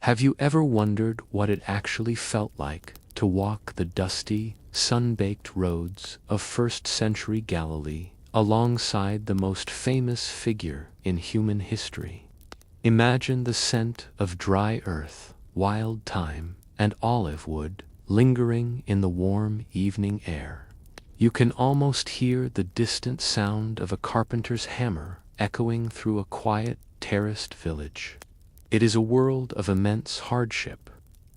Have you ever wondered what it actually felt like to walk the dusty, sun-baked roads of first-century Galilee alongside the most famous figure in human history? Imagine the scent of dry earth, wild thyme, and olive wood lingering in the warm evening air. You can almost hear the distant sound of a carpenter's hammer echoing through a quiet, terraced village. It is a world of immense hardship,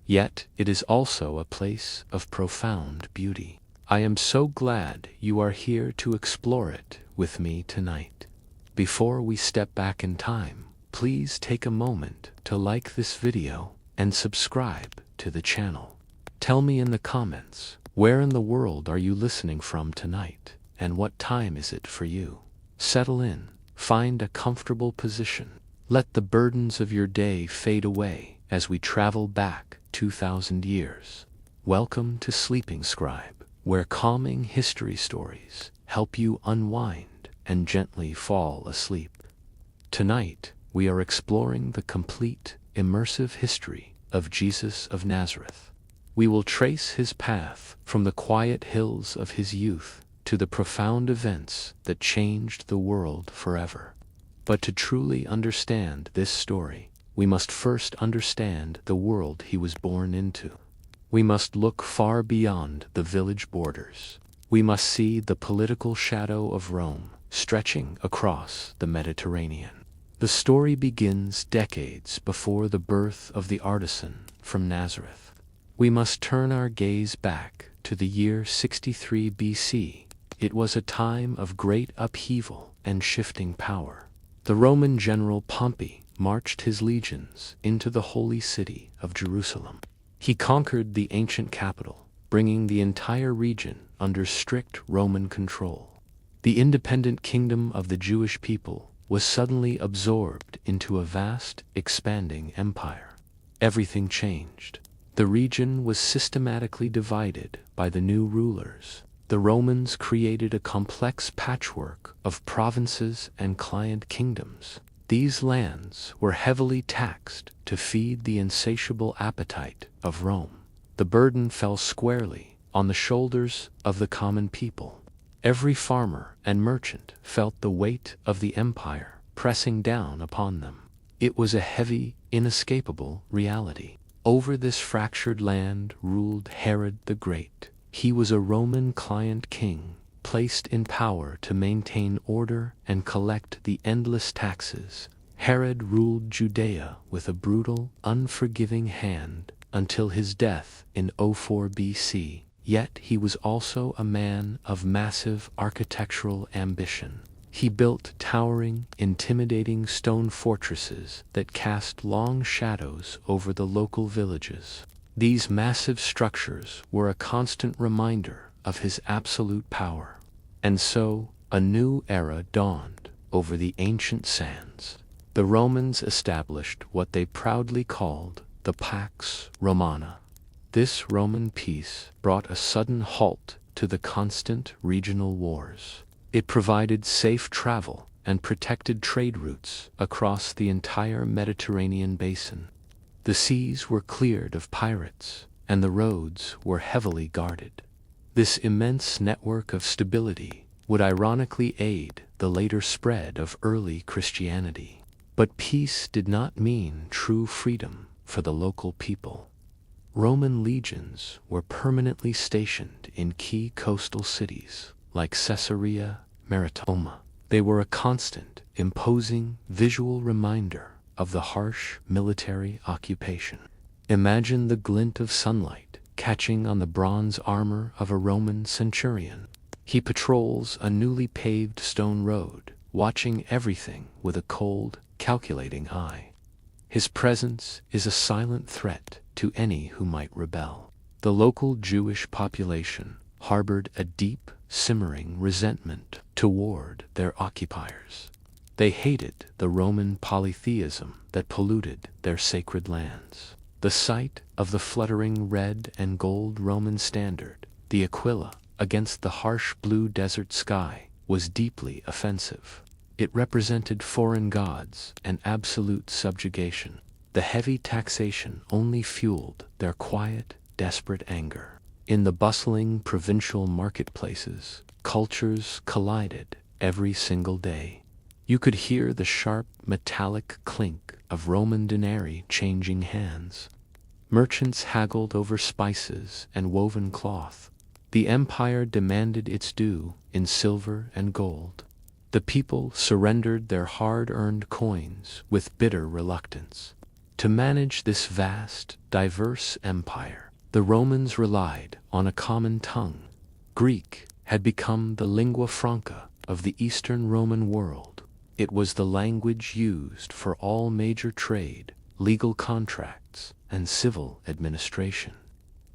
yet it is also a place of profound beauty. I am so glad you are here to explore it with me tonight. Before we step back in time, please take a moment to like this video and subscribe to the channel. Tell me in the comments, where in the world are you listening from tonight, and what time is it for you? Settle in, find a comfortable position. Let the burdens of your day fade away as we travel back 2,000 years. Welcome to Sleeping Scribe, where calming history stories help you unwind and gently fall asleep. Tonight, we are exploring the complete, immersive history of Jesus of Nazareth. We will trace his path from the quiet hills of his youth to the profound events that changed the world forever. But to truly understand this story, we must first understand the world he was born into. We must look far beyond the village borders. We must see the political shadow of Rome stretching across the Mediterranean. The story begins decades before the birth of the artisan from Nazareth. We must turn our gaze back to the year 63 BC. It was a time of great upheaval and shifting power. The Roman general Pompey marched his legions into the holy city of Jerusalem. He conquered the ancient capital, bringing the entire region under strict Roman control. The independent kingdom of the Jewish people was suddenly absorbed into a vast, expanding empire. Everything changed. The region was systematically divided by the new rulers. The Romans created a complex patchwork of provinces and client kingdoms. These lands were heavily taxed to feed the insatiable appetite of Rome. The burden fell squarely on the shoulders of the common people. Every farmer and merchant felt the weight of the empire pressing down upon them. It was a heavy, inescapable reality. Over this fractured land ruled Herod the Great. He was a Roman client king, placed in power to maintain order and collect the endless taxes. Herod ruled Judea with a brutal, unforgiving hand until his death in 04 BC. Yet he was also a man of massive architectural ambition. He built towering, intimidating stone fortresses that cast long shadows over the local villages. These massive structures were a constant reminder of his absolute power. And so, a new era dawned over the ancient sands. The Romans established what they proudly called the Pax Romana. This Roman peace brought a sudden halt to the constant regional wars. It provided safe travel and protected trade routes across the entire Mediterranean basin. The seas were cleared of pirates, and the roads were heavily guarded. This immense network of stability would ironically aid the later spread of early Christianity. But peace did not mean true freedom for the local people. Roman legions were permanently stationed in key coastal cities like Caesarea Maritima. They were a constant, imposing visual reminder of the harsh military occupation. Imagine the glint of sunlight catching on the bronze armor of a Roman centurion. He patrols a newly paved stone road, watching everything with a cold, calculating eye. His presence is a silent threat to any who might rebel. The local Jewish population harbored a deep, simmering resentment toward their occupiers. They hated the Roman polytheism that polluted their sacred lands. The sight of the fluttering red and gold Roman standard, the Aquila, against the harsh blue desert sky, was deeply offensive. It represented foreign gods and absolute subjugation. The heavy taxation only fueled their quiet, desperate anger. In the bustling provincial marketplaces, cultures collided every single day. You could hear the sharp, metallic clink of Roman denarii changing hands. Merchants haggled over spices and woven cloth. The empire demanded its due in silver and gold. The people surrendered their hard-earned coins with bitter reluctance. To manage this vast, diverse empire, the Romans relied on a common tongue. Greek had become the lingua franca of the Eastern Roman world. It was the language used for all major trade, legal contracts, and civil administration.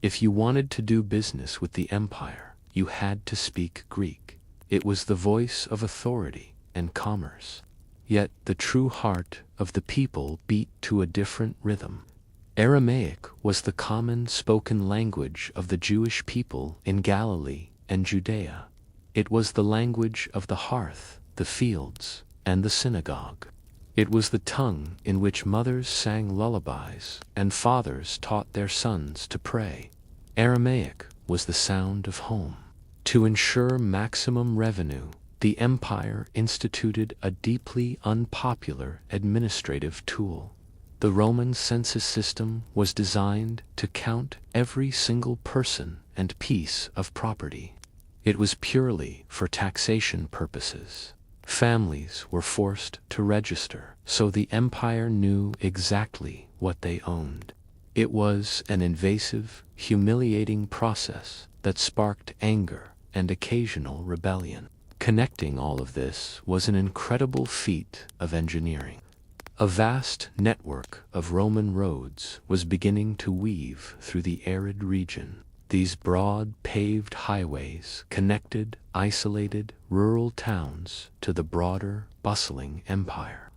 If you wanted to do business with the empire, you had to speak Greek. It was the voice of authority and commerce. Yet the true heart of the people beat to a different rhythm. Aramaic was the common spoken language of the Jewish people in Galilee and Judea. It was the language of the hearth, the fields, and the synagogue. It was the tongue in which mothers sang lullabies and fathers taught their sons to pray. Aramaic was the sound of home. To ensure maximum revenue, the empire instituted a deeply unpopular administrative tool. The Roman census system was designed to count every single person and piece of property. It was purely for taxation purposes. Families were forced to register, so the empire knew exactly what they owned. It was an invasive, humiliating process that sparked anger and occasional rebellion. Connecting all of this was an incredible feat of engineering. A vast network of Roman roads was beginning to weave through the arid region. These broad, paved highways connected isolated, rural towns to the broader, bustling empire.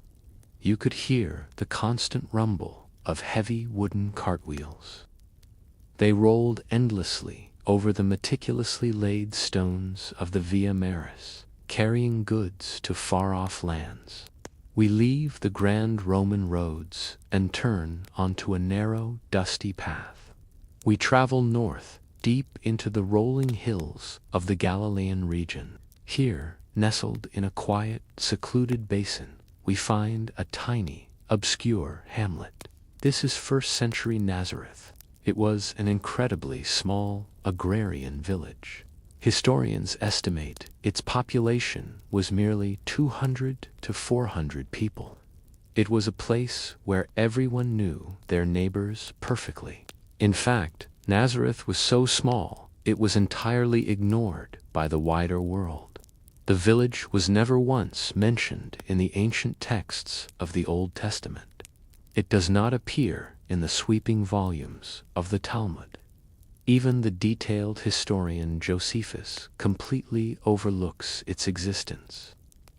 You could hear the constant rumble of heavy wooden cartwheels. They rolled endlessly over the meticulously laid stones of the Via Maris, carrying goods to far-off lands. We leave the grand Roman roads and turn onto a narrow, dusty path. We travel north, deep into the rolling hills of the Galilean region. Here, nestled in a quiet, secluded basin, we find a tiny, obscure hamlet. This is first-century Nazareth. It was an incredibly small, agrarian village. Historians estimate its population was merely 200 to 400 people. It was a place where everyone knew their neighbors perfectly. In fact, Nazareth was so small, it was entirely ignored by the wider world. The village was never once mentioned in the ancient texts of the Old Testament. It does not appear in the sweeping volumes of the Talmud. Even the detailed historian Josephus completely overlooks its existence.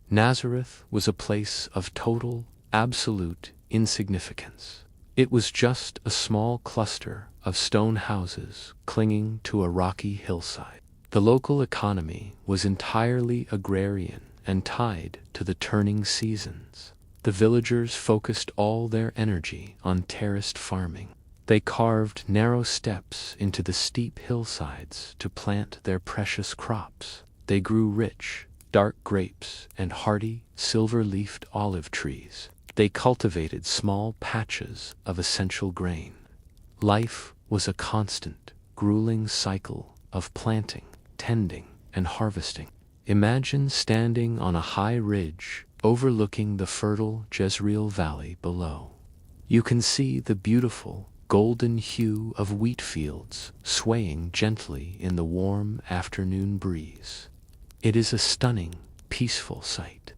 Nazareth was a place of total, absolute insignificance. It was just a small cluster of stone houses clinging to a rocky hillside. The local economy was entirely agrarian and tied to the turning seasons. The villagers focused all their energy on terraced farming. They carved narrow steps into the steep hillsides to plant their precious crops. They grew rich, dark grapes and hardy, silver-leafed olive trees. They cultivated small patches of essential grain. Life was a constant, grueling cycle of planting, tending, and harvesting. Imagine standing on a high ridge overlooking the fertile Jezreel Valley below. You can see the beautiful, golden hue of wheat fields swaying gently in the warm afternoon breeze. It is a stunning, peaceful sight.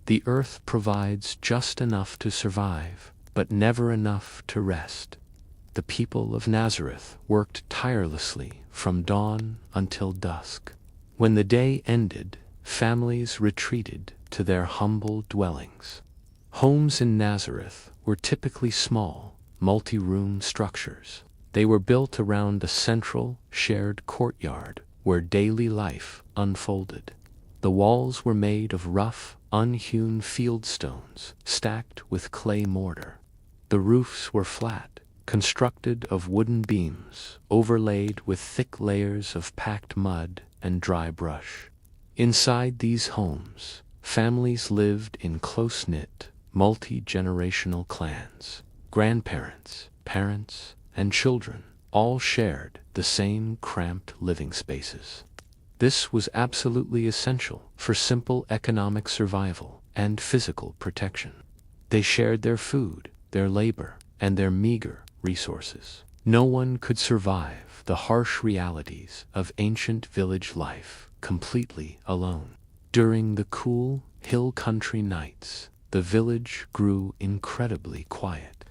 The earth provides just enough to survive, but never enough to rest. The people of Nazareth worked tirelessly from dawn until dusk. When the day ended, families retreated to their humble dwellings. Homes in Nazareth were typically small, multi-room structures. They were built around a central, shared courtyard where daily life unfolded. The walls were made of rough, unhewn fieldstones stacked with clay mortar. The roofs were flat, constructed of wooden beams, overlaid with thick layers of packed mud and dry brush. Inside these homes, families lived in close-knit, multi-generational clans. Grandparents, parents, and children all shared the same cramped living spaces. This was absolutely essential for simple economic survival and physical protection. They shared their food, their labor, and their meager resources. No one could survive the harsh realities of ancient village life completely alone. During the cool, hill country nights, the village grew incredibly quiet.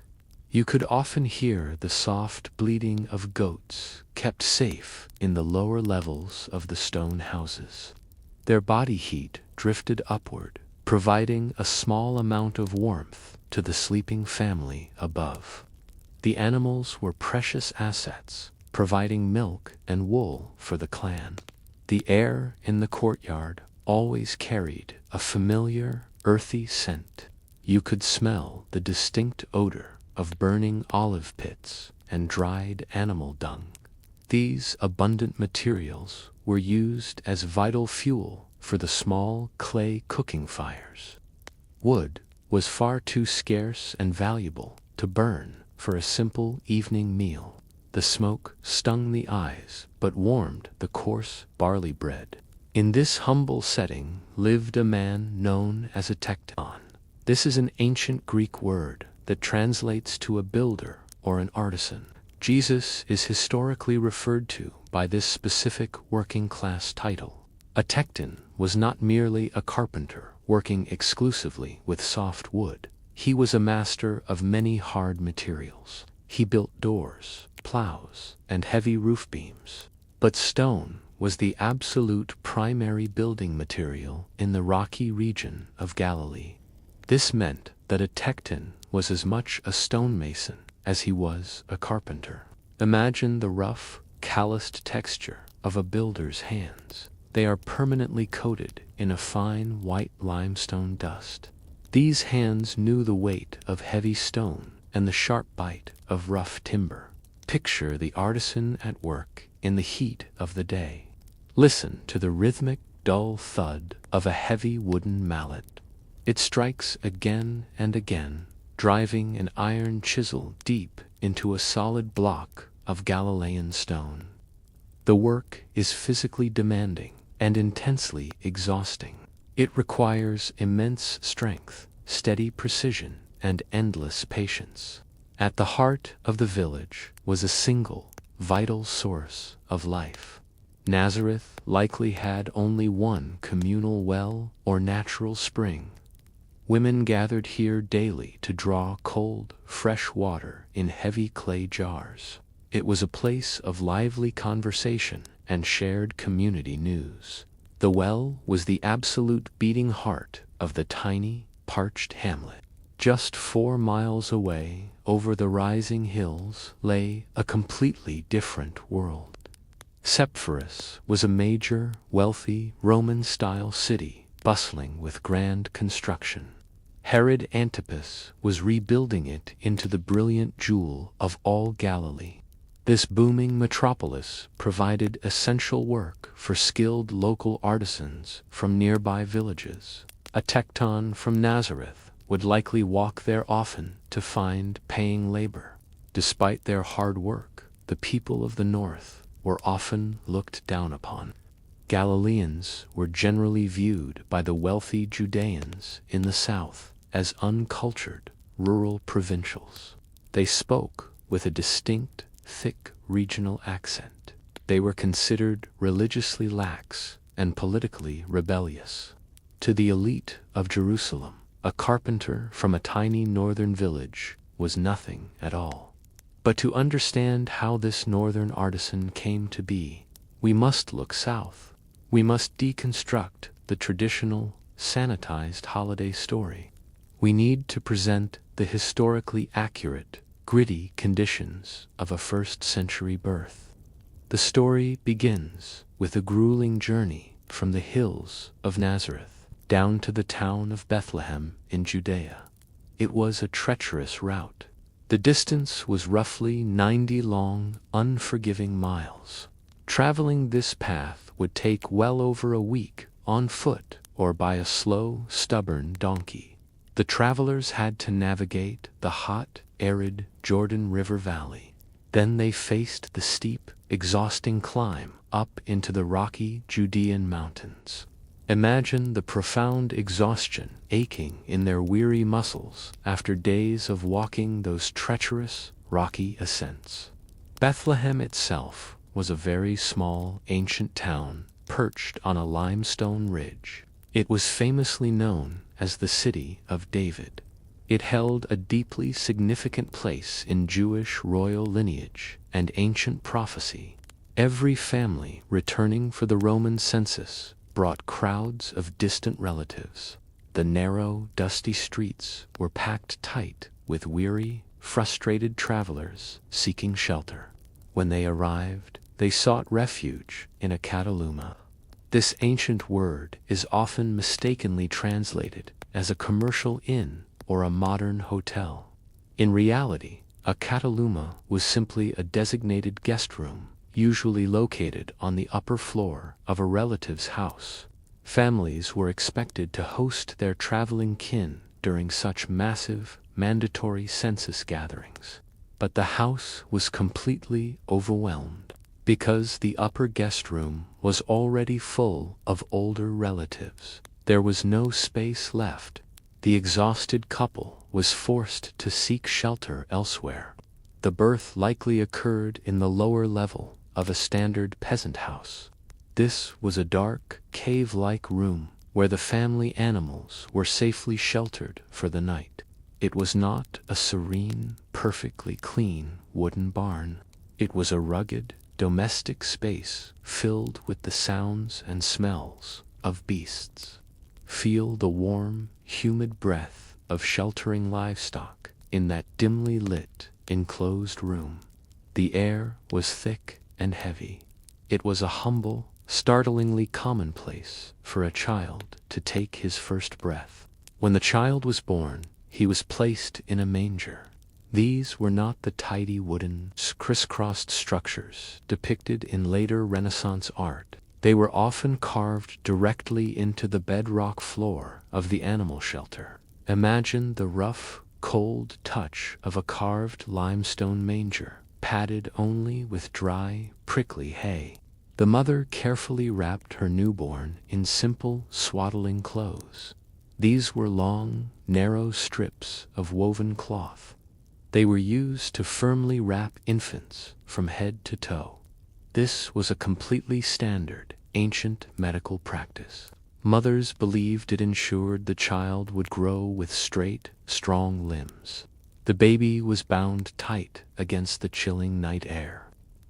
You could often hear the soft bleating of goats kept safe in the lower levels of the stone houses. Their body heat drifted upward, providing a small amount of warmth to the sleeping family above. The animals were precious assets, providing milk and wool for the clan. The air in the courtyard always carried a familiar, earthy scent. You could smell the distinct odor of burning olive pits and dried animal dung. These abundant materials were used as vital fuel for the small clay cooking fires. Wood was far too scarce and valuable to burn for a simple evening meal. The smoke stung the eyes but warmed the coarse barley bread. In this humble setting lived a man known as a tekton. This is an ancient Greek word that translates to a builder or an artisan. Jesus is historically referred to by this specific working-class title. A tekton was not merely a carpenter working exclusively with soft wood. He was a master of many hard materials. He built doors, plows, and heavy roof beams. But stone was the absolute primary building material in the rocky region of Galilee. This meant that a tekton was as much a stonemason as he was a carpenter. Imagine the rough, calloused texture of a builder's hands. They are permanently coated in a fine white limestone dust. These hands knew the weight of heavy stone and the sharp bite of rough timber. Picture the artisan at work in the heat of the day. Listen to the rhythmic, dull thud of a heavy wooden mallet. It strikes again and again, driving an iron chisel deep into a solid block of Galilean stone. The work is physically demanding and intensely exhausting. It requires immense strength, steady precision, and endless patience. At the heart of the village was a single, vital source of life. Nazareth likely had only one communal well or natural spring. Women gathered here daily to draw cold, fresh water in heavy clay jars. It was a place of lively conversation and shared community news. The well was the absolute beating heart of the tiny, parched hamlet. Just 4 miles away, over the rising hills, lay a completely different world. Sepphoris was a major, wealthy, Roman-style city, bustling with grand construction. Herod Antipas was rebuilding it into the brilliant jewel of all Galilee. This booming metropolis provided essential work for skilled local artisans from nearby villages. A tekton from Nazareth would likely walk there often to find paying labor. Despite their hard work, the people of the north were often looked down upon. Galileans were generally viewed by the wealthy Judeans in the south as uncultured, rural provincials. They spoke with a distinct, thick regional accent. They were considered religiously lax and politically rebellious. To the elite of Jerusalem, a carpenter from a tiny northern village was nothing at all. But to understand how this northern artisan came to be, we must look south. We must deconstruct the traditional, sanitized holiday story. We need to present the historically accurate, gritty conditions of a first-century birth. The story begins with a grueling journey from the hills of Nazareth down to the town of Bethlehem in Judea. It was a treacherous route. The distance was roughly 90 long, unforgiving miles. Traveling this path would take well over a week on foot or by a slow, stubborn donkey. The travelers had to navigate the hot, arid Jordan River Valley. Then they faced the steep, exhausting climb up into the rocky Judean mountains. Imagine the profound exhaustion aching in their weary muscles after days of walking those treacherous, rocky ascents. Bethlehem itself was a very small, ancient town perched on a limestone ridge. It was famously known as the City of David. It held a deeply significant place in Jewish royal lineage and ancient prophecy. Every family returning for the Roman census brought crowds of distant relatives. The narrow, dusty streets were packed tight with weary, frustrated travelers seeking shelter. When they arrived, they sought refuge in a cataluma. This ancient word is often mistakenly translated as a commercial inn or a modern hotel. In reality, a cataluma was simply a designated guest room, usually located on the upper floor of a relative's house. Families were expected to host their traveling kin during such massive, mandatory census gatherings. But the house was completely overwhelmed, because the upper guest room was already full of older relatives. There was no space left. The exhausted couple was forced to seek shelter elsewhere. The birth likely occurred in the lower level of a standard peasant house. This was a dark, cave-like room where the family animals were safely sheltered for the night. It was not a serene, perfectly clean wooden barn. It was a rugged, domestic space filled with the sounds and smells of beasts. Feel the warm, humid breath of sheltering livestock in that dimly lit, enclosed room. The air was thick and heavy. It was a humble, startlingly commonplace for a child to take his first breath. When the child was born, he was placed in a manger. These were not the tidy wooden, crisscrossed structures depicted in later Renaissance art. They were often carved directly into the bedrock floor of the animal shelter. Imagine the rough, cold touch of a carved limestone manger, padded only with dry, prickly hay. The mother carefully wrapped her newborn in simple, swaddling clothes. These were long, narrow strips of woven cloth. They were used to firmly wrap infants from head to toe. This was a completely standard, ancient medical practice. Mothers believed it ensured the child would grow with straight, strong limbs. The baby was bound tight against the chilling night air.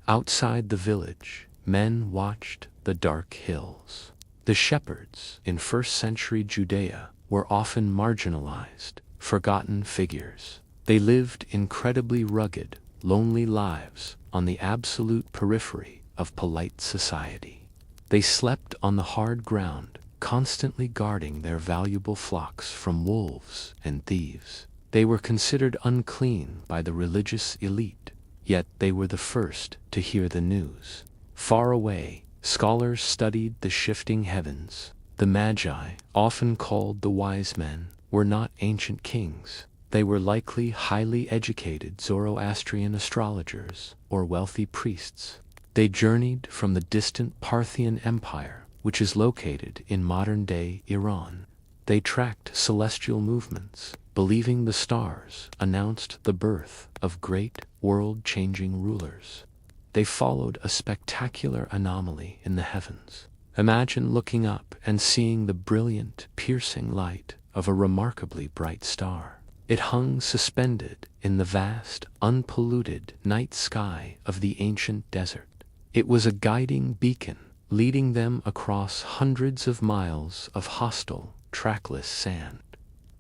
Outside the village, men watched the dark hills. The shepherds in first-century Judea were often marginalized, forgotten figures. They lived incredibly rugged, lonely lives on the absolute periphery of polite society. They slept on the hard ground, constantly guarding their valuable flocks from wolves and thieves. They were considered unclean by the religious elite, yet they were the first to hear the news. Far away, scholars studied the shifting heavens. The Magi, often called the wise men, were not ancient kings. They were likely highly educated Zoroastrian astrologers or wealthy priests. They journeyed from the distant Parthian Empire, which is located in modern-day Iran. They tracked celestial movements, believing the stars announced the birth of great, world-changing rulers. They followed a spectacular anomaly in the heavens. Imagine looking up and seeing the brilliant, piercing light of a remarkably bright star. It hung suspended in the vast, unpolluted night sky of the ancient desert. It was a guiding beacon, leading them across hundreds of miles of hostile, trackless sand.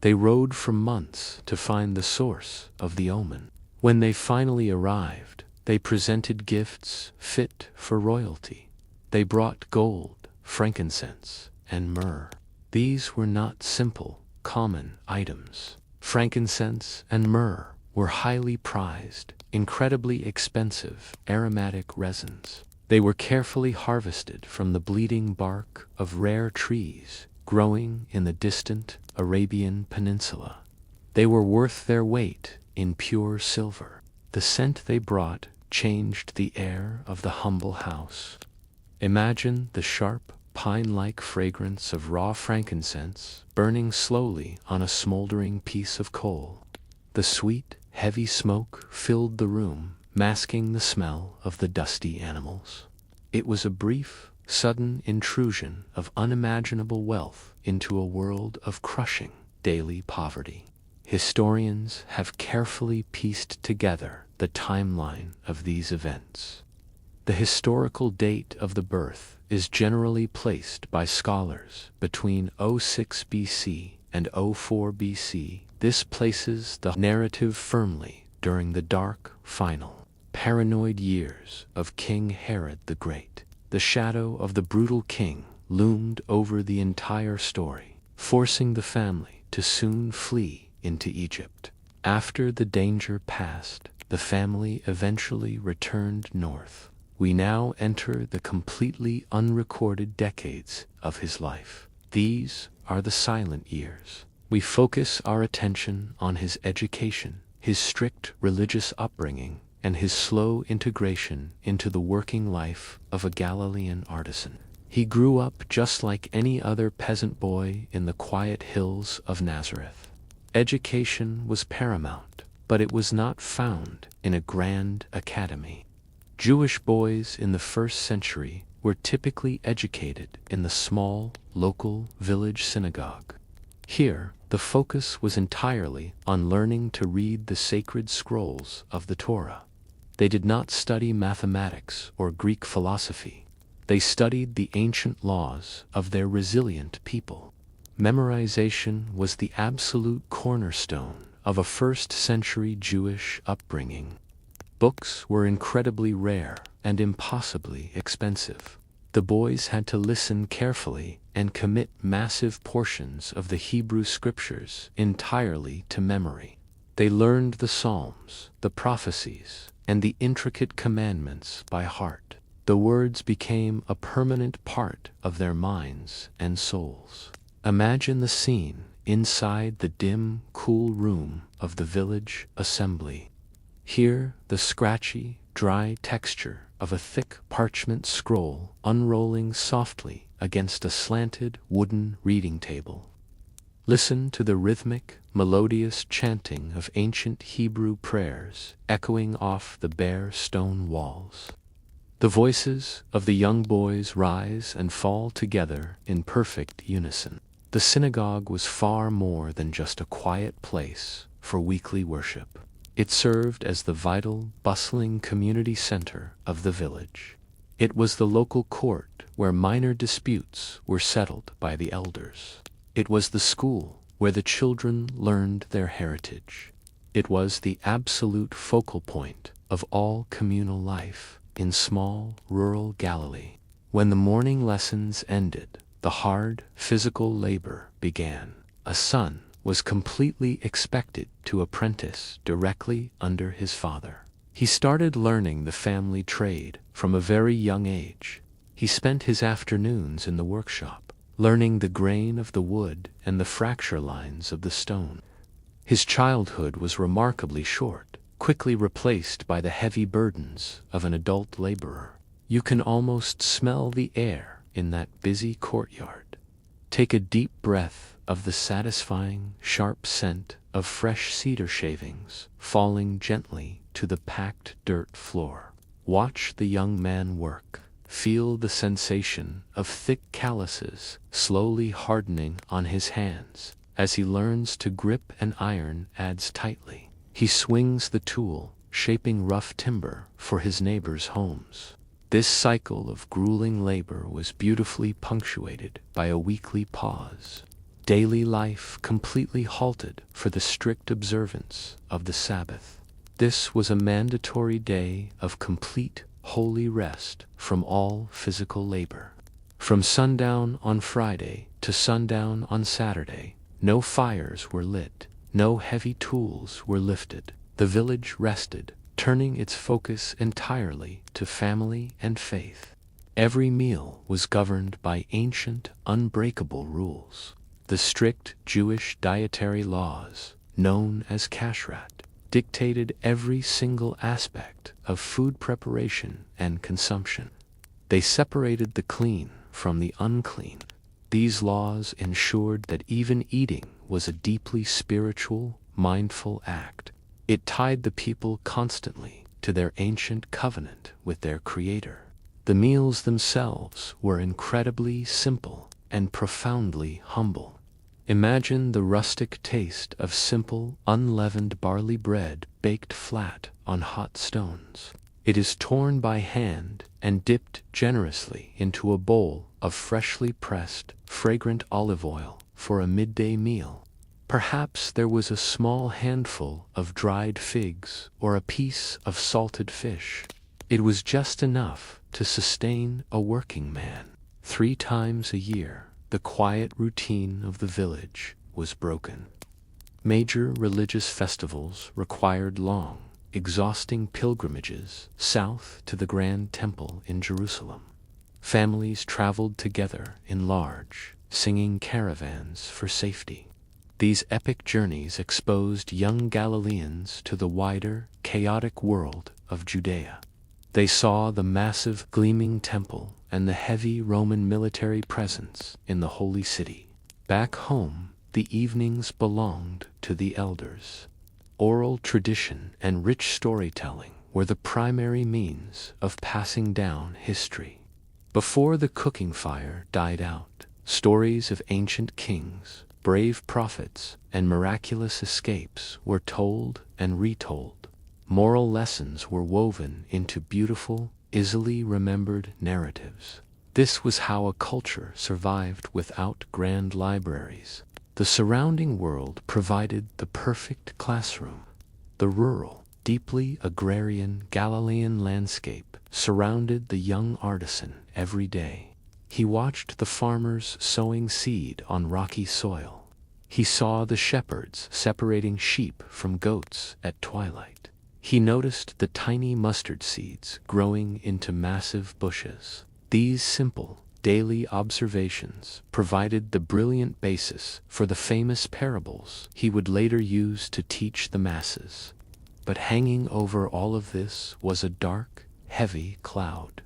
They rode for months to find the source of the omen. When they finally arrived, they presented gifts fit for royalty. They brought gold, frankincense, and myrrh. These were not simple, common items. Frankincense and myrrh were highly prized, incredibly expensive, aromatic resins. They were carefully harvested from the bleeding bark of rare trees growing in the distant Arabian Peninsula. They were worth their weight in pure silver. The scent they brought changed the air of the humble house. Imagine the sharp, pine-like fragrance of raw frankincense burning slowly on a smoldering piece of coal. The sweet, heavy smoke filled the room, masking the smell of the dusty animals. It was a brief, sudden intrusion of unimaginable wealth into a world of crushing, daily poverty. Historians have carefully pieced together the timeline of these events. The historical date of the birth is generally placed by scholars between 06 BC and 04 BC. This places the narrative firmly during the dark, final, paranoid years of King Herod the Great. The shadow of the brutal king loomed over the entire story, forcing the family to soon flee into Egypt. After the danger passed, the family eventually returned north. We now enter the completely unrecorded decades of his life. These are the silent years. We focus our attention on his education, his strict religious upbringing, and his slow integration into the working life of a Galilean artisan. He grew up just like any other peasant boy in the quiet hills of Nazareth. Education was paramount, but it was not found in a grand academy. Jewish boys in the first century were typically educated in the small, local village synagogue. Here, the focus was entirely on learning to read the sacred scrolls of the Torah. They did not study mathematics or Greek philosophy. They studied the ancient laws of their resilient people. Memorization was the absolute cornerstone of a first-century Jewish upbringing. Books were incredibly rare and impossibly expensive. The boys had to listen carefully and commit massive portions of the Hebrew scriptures entirely to memory. They learned the Psalms, the prophecies, and the intricate commandments by heart. The words became a permanent part of their minds and souls. Imagine the scene inside the dim, cool room of the village assembly. Here, the scratchy, dry texture of a thick parchment scroll unrolling softly against a slanted wooden reading table. Listen to the rhythmic, melodious chanting of ancient Hebrew prayers echoing off the bare stone walls. The voices of the young boys rise and fall together in perfect unison. The synagogue was far more than just a quiet place for weekly worship. It served as the vital, bustling community center of the village. It was the local court where minor disputes were settled by the elders. It was the school where the children learned their heritage. It was the absolute focal point of all communal life in small, rural Galilee. When the morning lessons ended, the hard, physical labor began. A son was completely expected to apprentice directly under his father. He started learning the family trade from a very young age. He spent his afternoons in the workshop, learning the grain of the wood and the fracture lines of the stone. His childhood was remarkably short, quickly replaced by the heavy burdens of an adult laborer. You can almost smell the air in that busy courtyard. Take a deep breath of the satisfying, sharp scent of fresh cedar shavings falling gently to the packed dirt floor. Watch the young man work. Feel the sensation of thick calluses slowly hardening on his hands as he learns to grip an iron adze tightly. He swings the tool, shaping rough timber for his neighbors' homes. This cycle of grueling labor was beautifully punctuated by a weekly pause. Daily life completely halted for the strict observance of the Sabbath. This was a mandatory day of complete, holy rest from all physical labor. From sundown on Friday to sundown on Saturday, no fires were lit, no heavy tools were lifted. the village rested, turning its focus entirely to family and faith. Every meal was governed by ancient, unbreakable rules. The strict Jewish dietary laws, known as kashrut, dictated every single aspect of food preparation and consumption. They separated the clean from the unclean. These laws ensured that even eating was a deeply spiritual, mindful act. It tied the people constantly to their ancient covenant with their Creator. The meals themselves were incredibly simple and profoundly humble. Imagine the rustic taste of simple, unleavened barley bread baked flat on hot stones. It is torn by hand and dipped generously into a bowl of freshly pressed, fragrant olive oil for a midday meal. Perhaps there was a small handful of dried figs or a piece of salted fish. It was just enough to sustain a working man. 3 times a year, the quiet routine of the village was broken. Major religious festivals required long, exhausting pilgrimages south to the Grand Temple in Jerusalem. Families traveled together in large, singing caravans for safety. These epic journeys exposed young Galileans to the wider, chaotic world of Judea. They saw the massive, gleaming temple and the heavy Roman military presence in the holy city. Back home, the evenings belonged to the elders. Oral tradition and rich storytelling were the primary means of passing down history. Before the cooking fire died out, stories of ancient kings, brave prophets, and miraculous escapes were told and retold. Moral lessons were woven into beautiful, easily remembered narratives. This was how a culture survived without grand libraries. The surrounding world provided the perfect classroom. The rural, deeply agrarian Galilean landscape surrounded the young artisan every day. He watched the farmers sowing seed on rocky soil. He saw the shepherds separating sheep from goats at twilight. He noticed the tiny mustard seeds growing into massive bushes. These simple, daily observations provided the brilliant basis for the famous parables he would later use to teach the masses. But hanging over all of this was a dark, heavy cloud.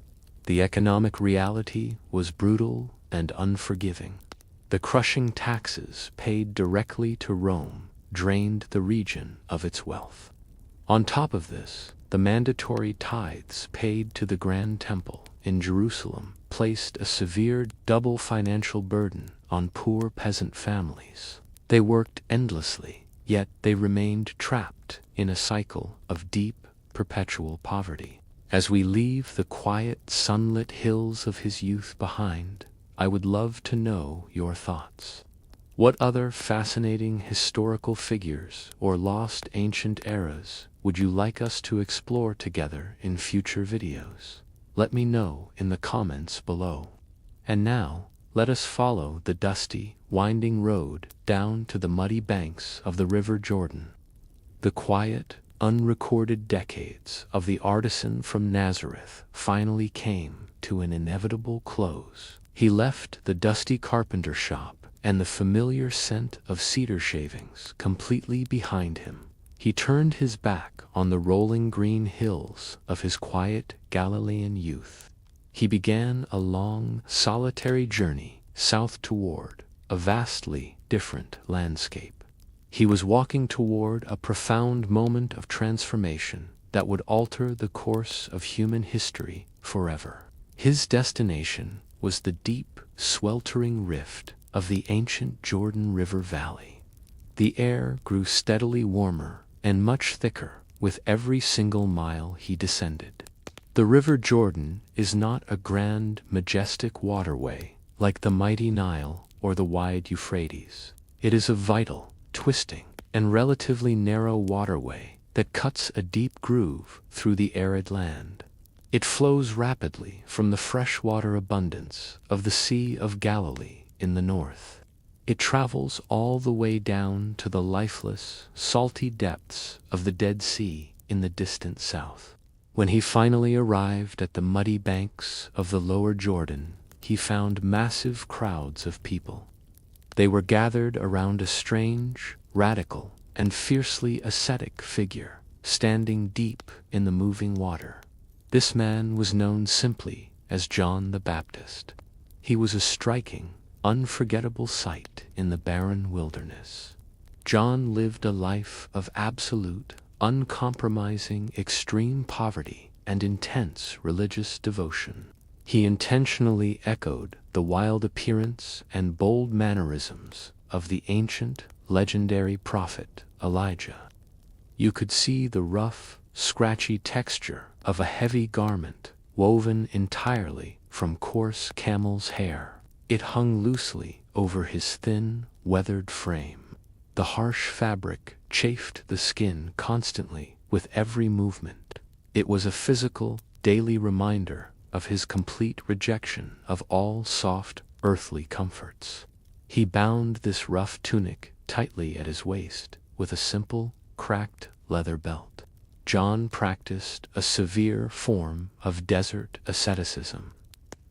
The economic reality was brutal and unforgiving. The crushing taxes paid directly to Rome drained the region of its wealth. On top of this, the mandatory tithes paid to the Grand Temple in Jerusalem placed a severe double financial burden on poor peasant families. They worked endlessly, yet they remained trapped in a cycle of deep, perpetual poverty. As we leave the quiet, sunlit hills of his youth behind, I would love to know your thoughts. What other fascinating historical figures or lost ancient eras would you like us to explore together in future videos? Let me know in the comments below. And now, let us follow the dusty, winding road down to the muddy banks of the River Jordan. The quiet, unrecorded decades of the artisan from Nazareth finally came to an inevitable close. He left the dusty carpenter shop and the familiar scent of cedar shavings completely behind him. He turned his back on the rolling green hills of his quiet Galilean youth. He began a long, solitary journey south toward a vastly different landscape. He was walking toward a profound moment of transformation that would alter the course of human history forever. His destination was the deep, sweltering rift of the ancient Jordan River Valley. The air grew steadily warmer and much thicker with every single mile he descended. The River Jordan is not a grand, majestic waterway like the mighty Nile or the wide Euphrates. It is a vital, twisting, and relatively narrow waterway that cuts a deep groove through the arid land. It flows rapidly from the freshwater abundance of the Sea of Galilee in the north. It travels all the way down to the lifeless, salty depths of the Dead Sea in the distant south. When he finally arrived at the muddy banks of the lower Jordan, he found massive crowds of people. They were gathered around a strange, radical, and fiercely ascetic figure, standing deep in the moving water. This man was known simply as John the Baptist. He was a striking, unforgettable sight in the barren wilderness. John lived a life of absolute, uncompromising, extreme poverty and intense religious devotion. He intentionally echoed the wild appearance and bold mannerisms of the ancient, legendary prophet Elijah. You could see the rough, scratchy texture of a heavy garment woven entirely from coarse camel's hair. It hung loosely over his thin, weathered frame. The harsh fabric chafed the skin constantly with every movement. It was a physical, daily reminder of his complete rejection of all soft, earthly comforts. He bound this rough tunic tightly at his waist with a simple, cracked leather belt. John practiced a severe form of desert asceticism.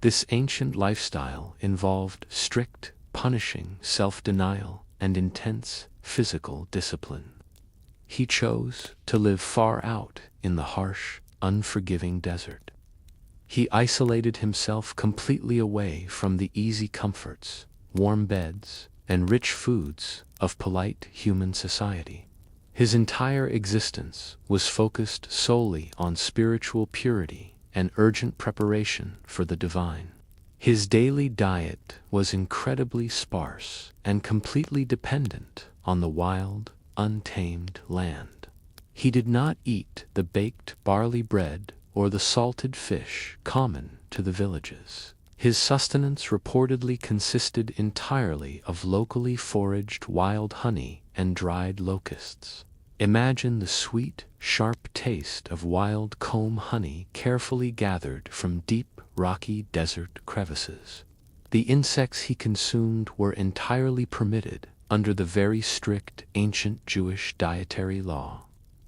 This ancient lifestyle involved strict, punishing self-denial and intense physical discipline. He chose to live far out in the harsh, unforgiving desert. He isolated himself completely away from the easy comforts, warm beds, and rich foods of polite human society. His entire existence was focused solely on spiritual purity and urgent preparation for the divine. His daily diet was incredibly sparse and completely dependent on the wild, untamed land. He did not eat the baked barley bread or the salted fish common to the villages. His sustenance reportedly consisted entirely of locally foraged wild honey and dried locusts. Imagine the sweet, sharp taste of wild comb honey carefully gathered from deep, rocky desert crevices. The insects he consumed were entirely permitted under the very strict ancient Jewish dietary law.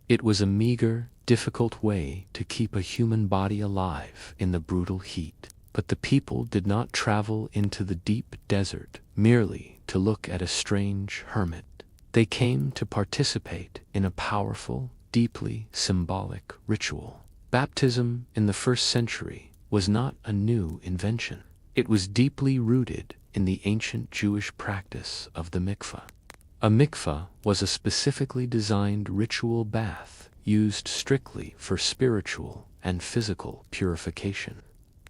It was a meager, difficult way to keep a human body alive in the brutal heat. But the people did not travel into the deep desert merely to look at a strange hermit. They came to participate in a powerful, deeply symbolic ritual. Baptism in the first century was not a new invention. It was deeply rooted in the ancient Jewish practice of the mikveh. A mikveh was a specifically designed ritual bath used strictly for spiritual and physical purification.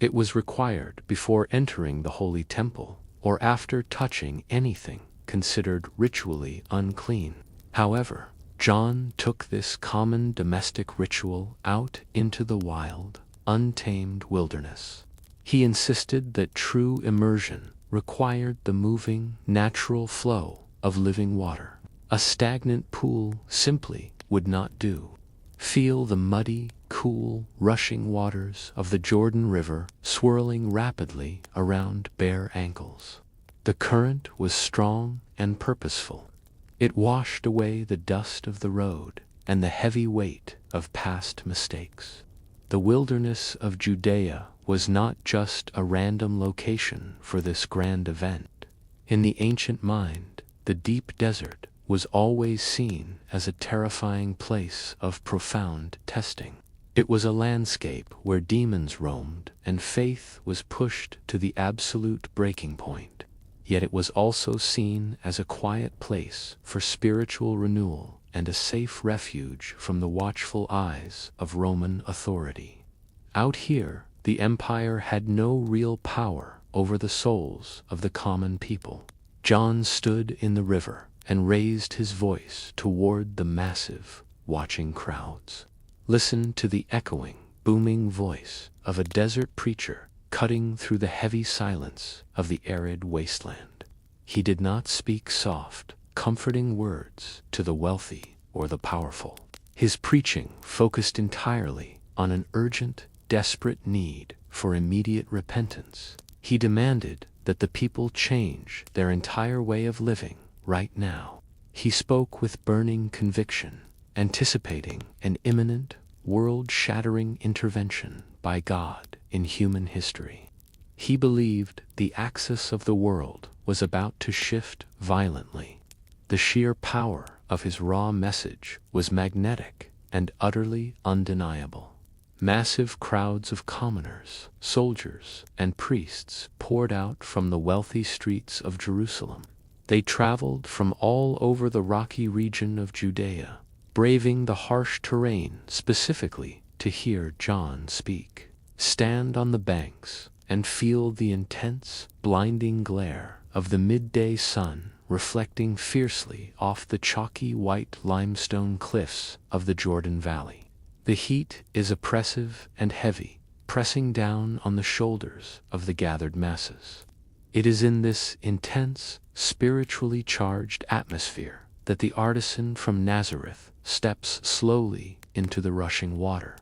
It was required before entering the holy temple or after touching anything considered ritually unclean. However, John took this common domestic ritual out into the wild, untamed wilderness. He insisted that true immersion required the moving, natural flow of living water. A stagnant pool simply would not do. Feel the muddy, cool, rushing waters of the Jordan River swirling rapidly around bare ankles. The current was strong and purposeful. It washed away the dust of the road and the heavy weight of past mistakes. The wilderness of Judea was not just a random location for this grand event. In the ancient mind, the deep desert was always seen as a terrifying place of profound testing. It was a landscape where demons roamed and faith was pushed to the absolute breaking point. Yet it was also seen as a quiet place for spiritual renewal and a safe refuge from the watchful eyes of Roman authority. Out here, the empire had no real power over the souls of the common people. John stood in the river and raised his voice toward the massive, watching crowds. Listen to the echoing, booming voice of a desert preacher cutting through the heavy silence of the arid wasteland. He did not speak soft, comforting words to the wealthy or the powerful. His preaching focused entirely on an urgent, desperate need for immediate repentance. He demanded that the people change their entire way of living right now. He spoke with burning conviction, anticipating an imminent, world-shattering intervention by God in human history. He believed the axis of the world was about to shift violently. The sheer power of his raw message was magnetic and utterly undeniable. Massive crowds of commoners, soldiers, and priests poured out from the wealthy streets of Jerusalem. They traveled from all over the rocky region of Judea, braving the harsh terrain specifically to hear John speak. Stand on the banks and feel the intense, blinding glare of the midday sun reflecting fiercely off the chalky white limestone cliffs of the Jordan Valley. The heat is oppressive and heavy, pressing down on the shoulders of the gathered masses. It is in this intense, spiritually charged atmosphere that the artisan from Nazareth steps slowly into the rushing water.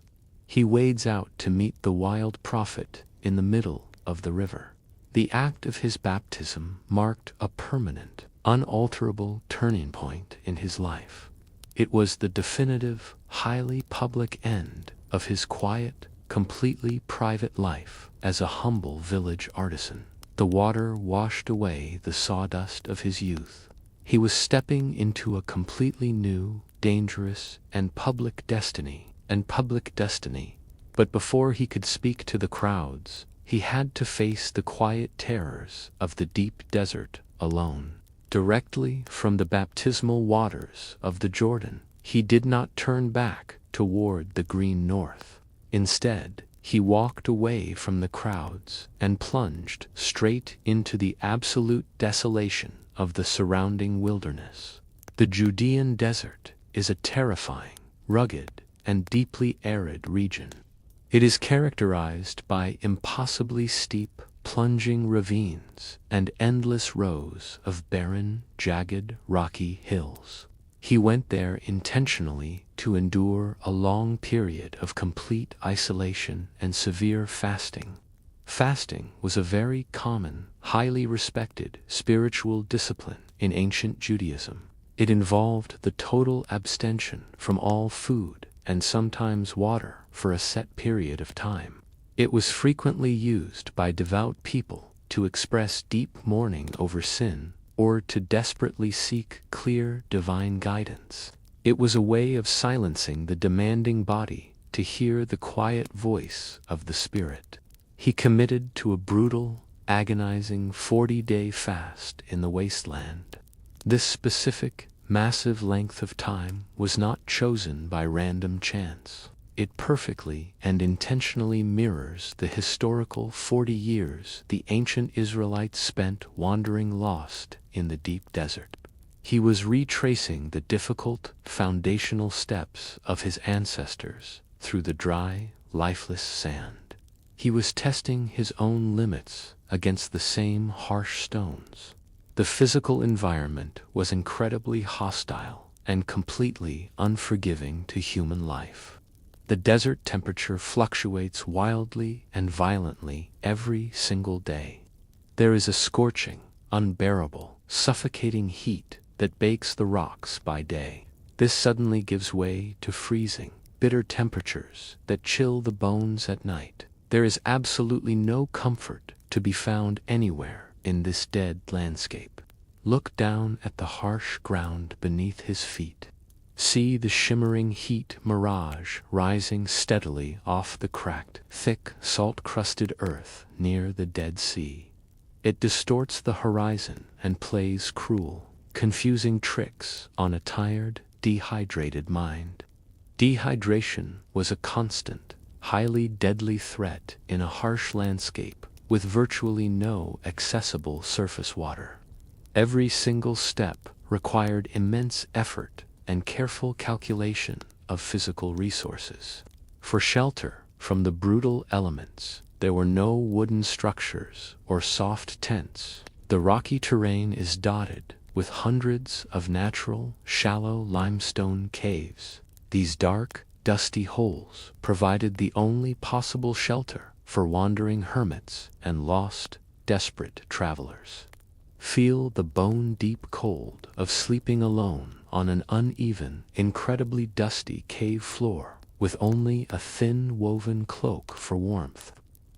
He wades out to meet the wild prophet in the middle of the river. The act of his baptism marked a permanent, unalterable turning point in his life. It was the definitive, highly public end of his quiet, completely private life as a humble village artisan. The water washed away the sawdust of his youth. He was stepping into a completely new, dangerous, and public destiny. But before he could speak to the crowds, he had to face the quiet terrors of the deep desert alone. Directly from the baptismal waters of the Jordan, he did not turn back toward the green north. Instead, he walked away from the crowds and plunged straight into the absolute desolation of the surrounding wilderness. The Judean desert is a terrifying, rugged, and deeply arid region. It is characterized by impossibly steep, plunging ravines and endless rows of barren, jagged, rocky hills. He went there intentionally to endure a long period of complete isolation and severe fasting. Fasting was a very common, highly respected spiritual discipline in ancient Judaism. It involved the total abstention from all food and sometimes water for a set period of time. It was frequently used by devout people to express deep mourning over sin or to desperately seek clear divine guidance. It was a way of silencing the demanding body to hear the quiet voice of the spirit. He committed to a brutal, agonizing 40-day fast in the wasteland. This specific, massive length of time was not chosen by random chance. It perfectly and intentionally mirrors the historical 40 years the ancient Israelites spent wandering lost in the deep desert. He was retracing the difficult, foundational steps of his ancestors through the dry, lifeless sand. He was testing his own limits against the same harsh stones. The physical environment was incredibly hostile and completely unforgiving to human life. The desert temperature fluctuates wildly and violently every single day. There is a scorching, unbearable, suffocating heat that bakes the rocks by day. This suddenly gives way to freezing, bitter temperatures that chill the bones at night. There is absolutely no comfort to be found anywhere in this dead landscape. Look down at the harsh ground beneath his feet. See the shimmering heat mirage rising steadily off the cracked, thick, salt-crusted earth near the Dead Sea. It distorts the horizon and plays cruel, confusing tricks on a tired, dehydrated mind. Dehydration was a constant, highly deadly threat in a harsh landscape with virtually no accessible surface water. Every single step required immense effort and careful calculation of physical resources. For shelter from the brutal elements, there were no wooden structures or soft tents. The rocky terrain is dotted with hundreds of natural, shallow limestone caves. These dark, dusty holes provided the only possible shelter for wandering hermits and lost, desperate travelers. Feel the bone-deep cold of sleeping alone on an uneven, incredibly dusty cave floor, with only a thin woven cloak for warmth.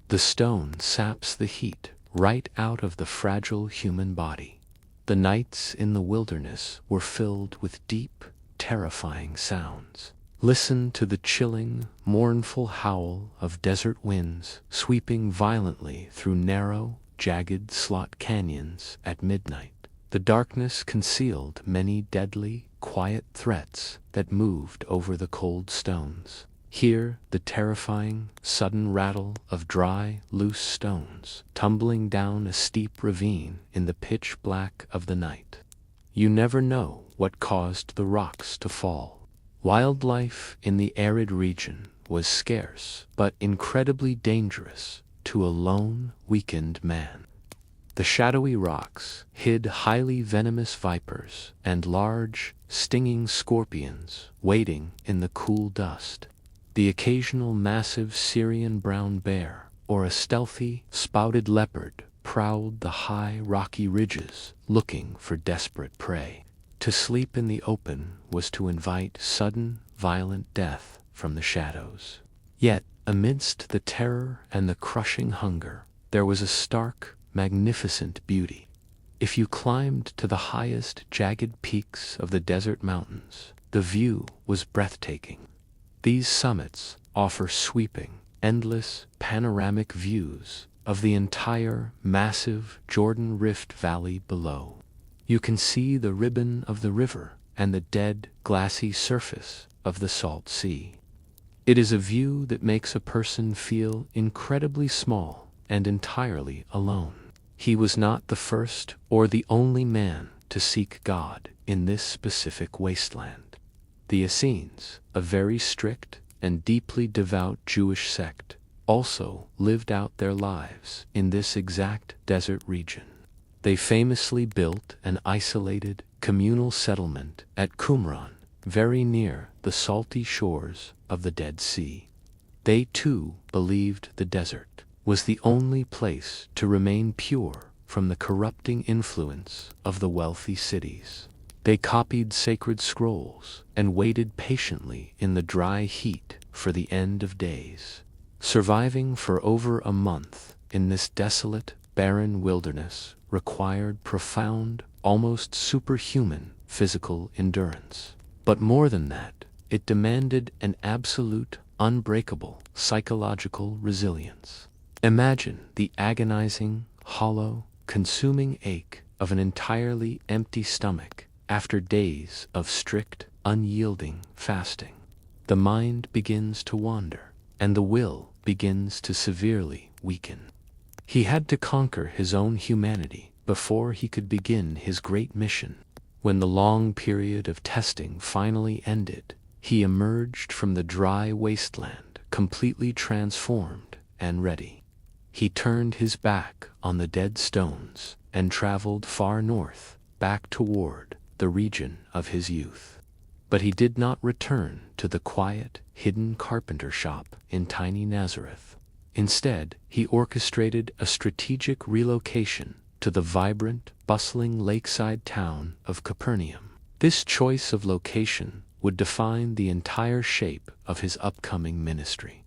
The stone saps the heat right out of the fragile human body. The nights in the wilderness were filled with deep, terrifying sounds. Listen to the chilling, mournful howl of desert winds sweeping violently through narrow, jagged slot canyons at midnight. The darkness concealed many deadly, quiet threats that moved over the cold stones. Hear the terrifying, sudden rattle of dry, loose stones tumbling down a steep ravine in the pitch black of the night. You never know what caused the rocks to fall. Wildlife in the arid region was scarce, but incredibly dangerous to a lone, weakened man. The shadowy rocks hid highly venomous vipers and large, stinging scorpions waiting in the cool dust. The occasional massive Syrian brown bear or a stealthy, spouted leopard prowled the high, rocky ridges looking for desperate prey. To sleep in the open was to invite sudden, violent death from the shadows. Yet, amidst the terror and the crushing hunger, there was a stark, magnificent beauty. If you climbed to the highest jagged peaks of the desert mountains, the view was breathtaking. These summits offer sweeping, endless, panoramic views of the entire massive Jordan Rift Valley below. You can see the ribbon of the river and the dead, glassy surface of the salt sea. It is a view that makes a person feel incredibly small and entirely alone. He was not the first or the only man to seek God in this specific wasteland. The Essenes, a very strict and deeply devout Jewish sect, also lived out their lives in this exact desert region. They famously built an isolated, communal settlement at Qumran, very near the salty shores of the Dead Sea. They too believed the desert was the only place to remain pure from the corrupting influence of the wealthy cities. They copied sacred scrolls and waited patiently in the dry heat for the end of days. Surviving for over a month in this desolate, barren wilderness required profound, almost superhuman physical endurance. But more than that, it demanded an absolute, unbreakable psychological resilience. Imagine the agonizing, hollow, consuming ache of an entirely empty stomach after days of strict, unyielding fasting. The mind begins to wander, and the will begins to severely weaken. He had to conquer his own humanity before he could begin his great mission. When the long period of testing finally ended, he emerged from the dry wasteland completely transformed and ready. He turned his back on the dead stones and traveled far north, back toward the region of his youth. But he did not return to the quiet, hidden carpenter shop in tiny Nazareth. Instead, he orchestrated a strategic relocation to the vibrant, bustling lakeside town of Capernaum. This choice of location would define the entire shape of his upcoming ministry.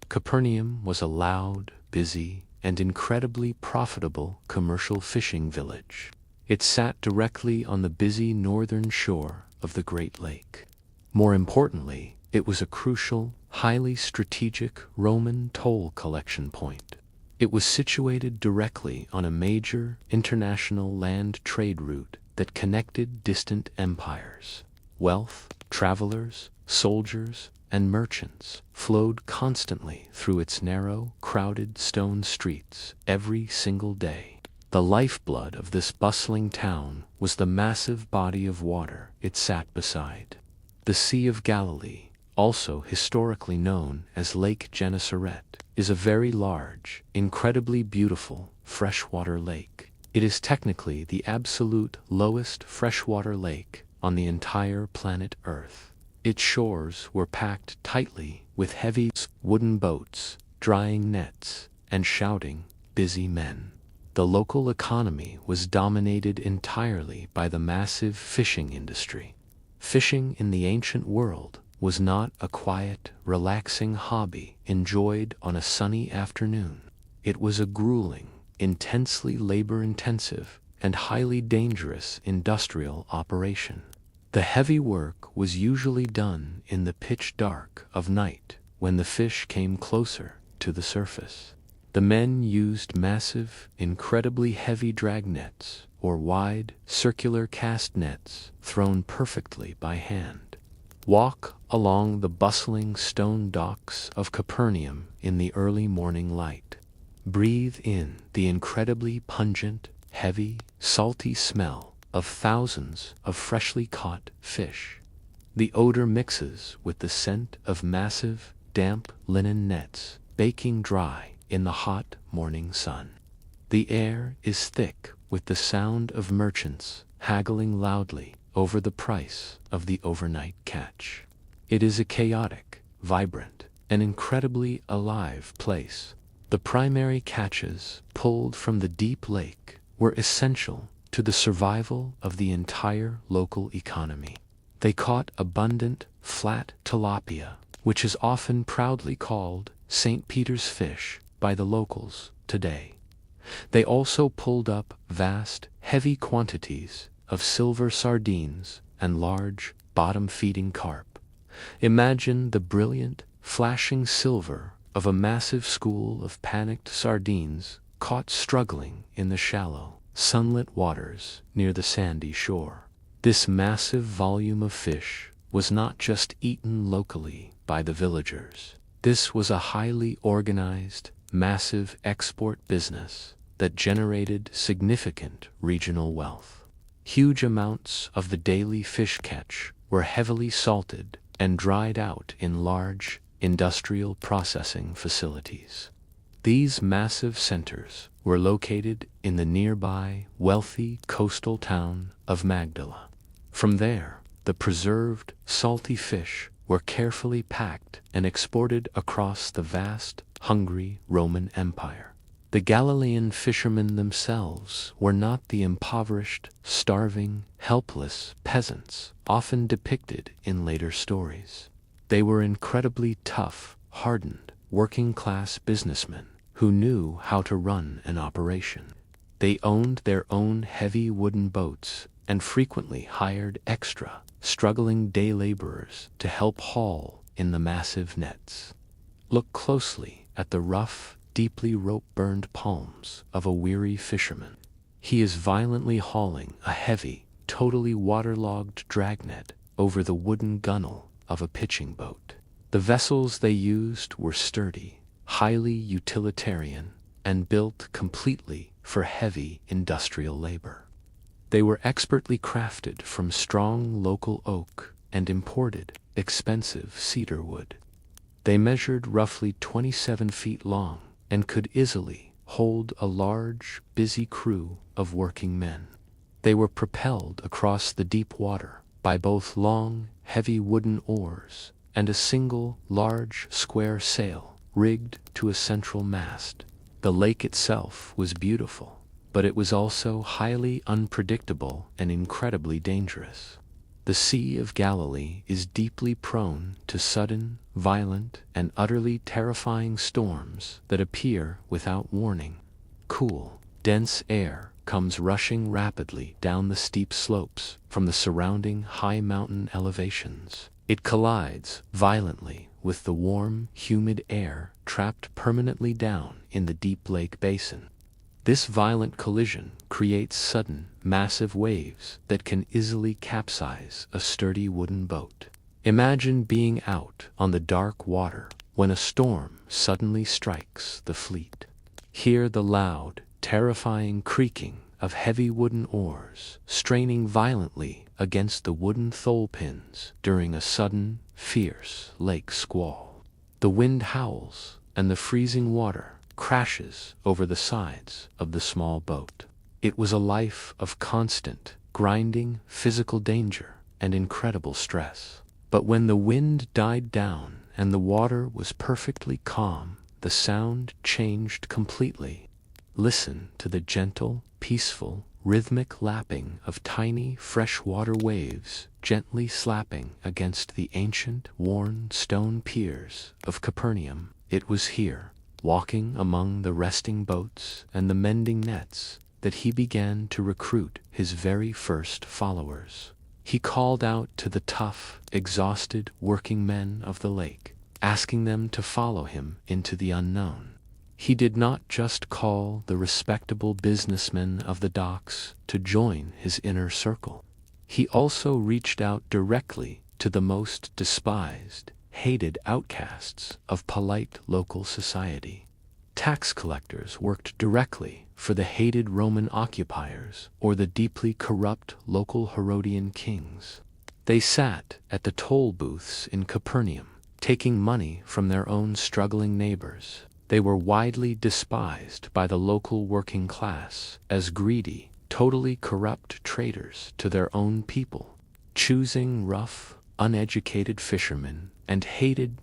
Capernaum was a loud, busy, and incredibly profitable commercial fishing village. It sat directly on the busy northern shore of the Great Lake. More importantly, it was a crucial, highly strategic Roman toll collection point. It was situated directly on a major international land trade route that connected distant empires. Wealth, travelers, soldiers, and merchants flowed constantly through its narrow, crowded stone streets every single day. The lifeblood of this bustling town was the massive body of water it sat beside. The Sea of Galilee, also historically known as Lake Gennesaret, is a very large, incredibly beautiful freshwater lake. It is technically the absolute lowest freshwater lake on the entire planet Earth. Its shores were packed tightly with heavy wooden boats, drying nets, and shouting, busy men. The local economy was dominated entirely by the massive fishing industry. Fishing in the ancient world was not a quiet, relaxing hobby enjoyed on a sunny afternoon. It was a grueling, intensely labor-intensive, and highly dangerous industrial operation. The heavy work was usually done in the pitch dark of night when the fish came closer to the surface. The men used massive, incredibly heavy drag nets or wide, circular cast nets thrown perfectly by hand. Walk along the bustling stone docks of Capernaum in the early morning light. Breathe in the incredibly pungent, heavy, salty smell of thousands of freshly caught fish. The odor mixes with the scent of massive, damp linen nets baking dry in the hot morning sun. The air is thick with the sound of merchants haggling loudly over the price of the overnight catch. It is a chaotic, vibrant, and incredibly alive place. The primary catches pulled from the deep lake were essential to the survival of the entire local economy. They caught abundant, flat tilapia, which is often proudly called St. Peter's fish by the locals today. They also pulled up vast, heavy quantities of silver sardines and large, bottom-feeding carp. Imagine the brilliant, flashing silver of a massive school of panicked sardines caught struggling in the shallow, sunlit waters near the sandy shore. This massive volume of fish was not just eaten locally by the villagers. This was a highly organized, massive export business that generated significant regional wealth. Huge amounts of the daily fish catch were heavily salted and dried out in large, industrial processing facilities. These massive centers were located in the nearby, wealthy coastal town of Magdala. From there, the preserved, salty fish were carefully packed and exported across the vast, hungry Roman Empire. The Galilean fishermen themselves were not the impoverished, starving, helpless peasants often depicted in later stories. They were incredibly tough, hardened, working-class businessmen who knew how to run an operation. They owned their own heavy wooden boats and frequently hired extra, struggling day laborers to help haul in the massive nets. Look closely at the rough, deeply rope-burned palms of a weary fisherman. He is violently hauling a heavy, totally waterlogged dragnet over the wooden gunwale of a pitching boat. The vessels they used were sturdy, highly utilitarian, and built completely for heavy industrial labor. They were expertly crafted from strong local oak and imported, expensive cedar wood. They measured roughly 27 feet long and could easily hold a large, busy crew of working men. They were propelled across the deep water by both long, heavy wooden oars and a single, large, square sail rigged to a central mast. The lake itself was beautiful, but it was also highly unpredictable and incredibly dangerous. The Sea of Galilee is deeply prone to sudden, violent, and utterly terrifying storms that appear without warning. Cool, dense air comes rushing rapidly down the steep slopes from the surrounding high mountain elevations. It collides violently with the warm, humid air trapped permanently down in the deep lake basin. This violent collision creates sudden, massive waves that can easily capsize a sturdy wooden boat. Imagine being out on the dark water when a storm suddenly strikes the fleet. Hear the loud, terrifying creaking of heavy wooden oars straining violently against the wooden thole pins during a sudden, fierce lake squall. The wind howls and the freezing water crashes over the sides of the small boat. It was a life of constant, grinding physical danger and incredible stress. But when the wind died down and the water was perfectly calm, the sound changed completely. Listen to the gentle, peaceful, rhythmic lapping of tiny freshwater waves gently slapping against the ancient, worn stone piers of Capernaum. It was here, walking among the resting boats and the mending nets, that he began to recruit his very first followers. He called out to the tough, exhausted working men of the lake, asking them to follow him into the unknown. He did not just call the respectable businessmen of the docks to join his inner circle. He also reached out directly to the most despised, hated outcasts of polite local society. Tax collectors worked directly for the hated Roman occupiers or the deeply corrupt local Herodian kings. They sat at the toll booths in Capernaum, taking money from their own struggling neighbors. They were widely despised by the local working class as greedy, totally corrupt traitors to their own people, choosing rough, uneducated fishermen and hated,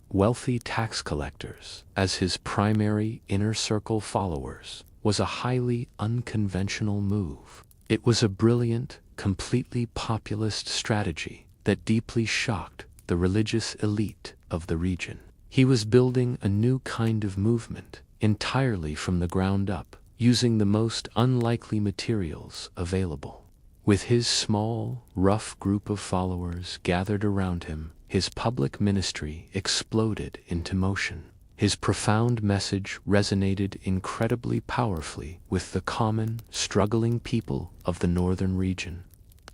wealthy tax collectors as his primary inner circle followers was a highly unconventional move. It was a brilliant, completely populist strategy that deeply shocked the religious elite of the region. He was building a new kind of movement, entirely from the ground up, using the most unlikely materials available. With his small, rough group of followers gathered around him, his public ministry exploded into motion. His profound message resonated incredibly powerfully with the common, struggling people of the northern region.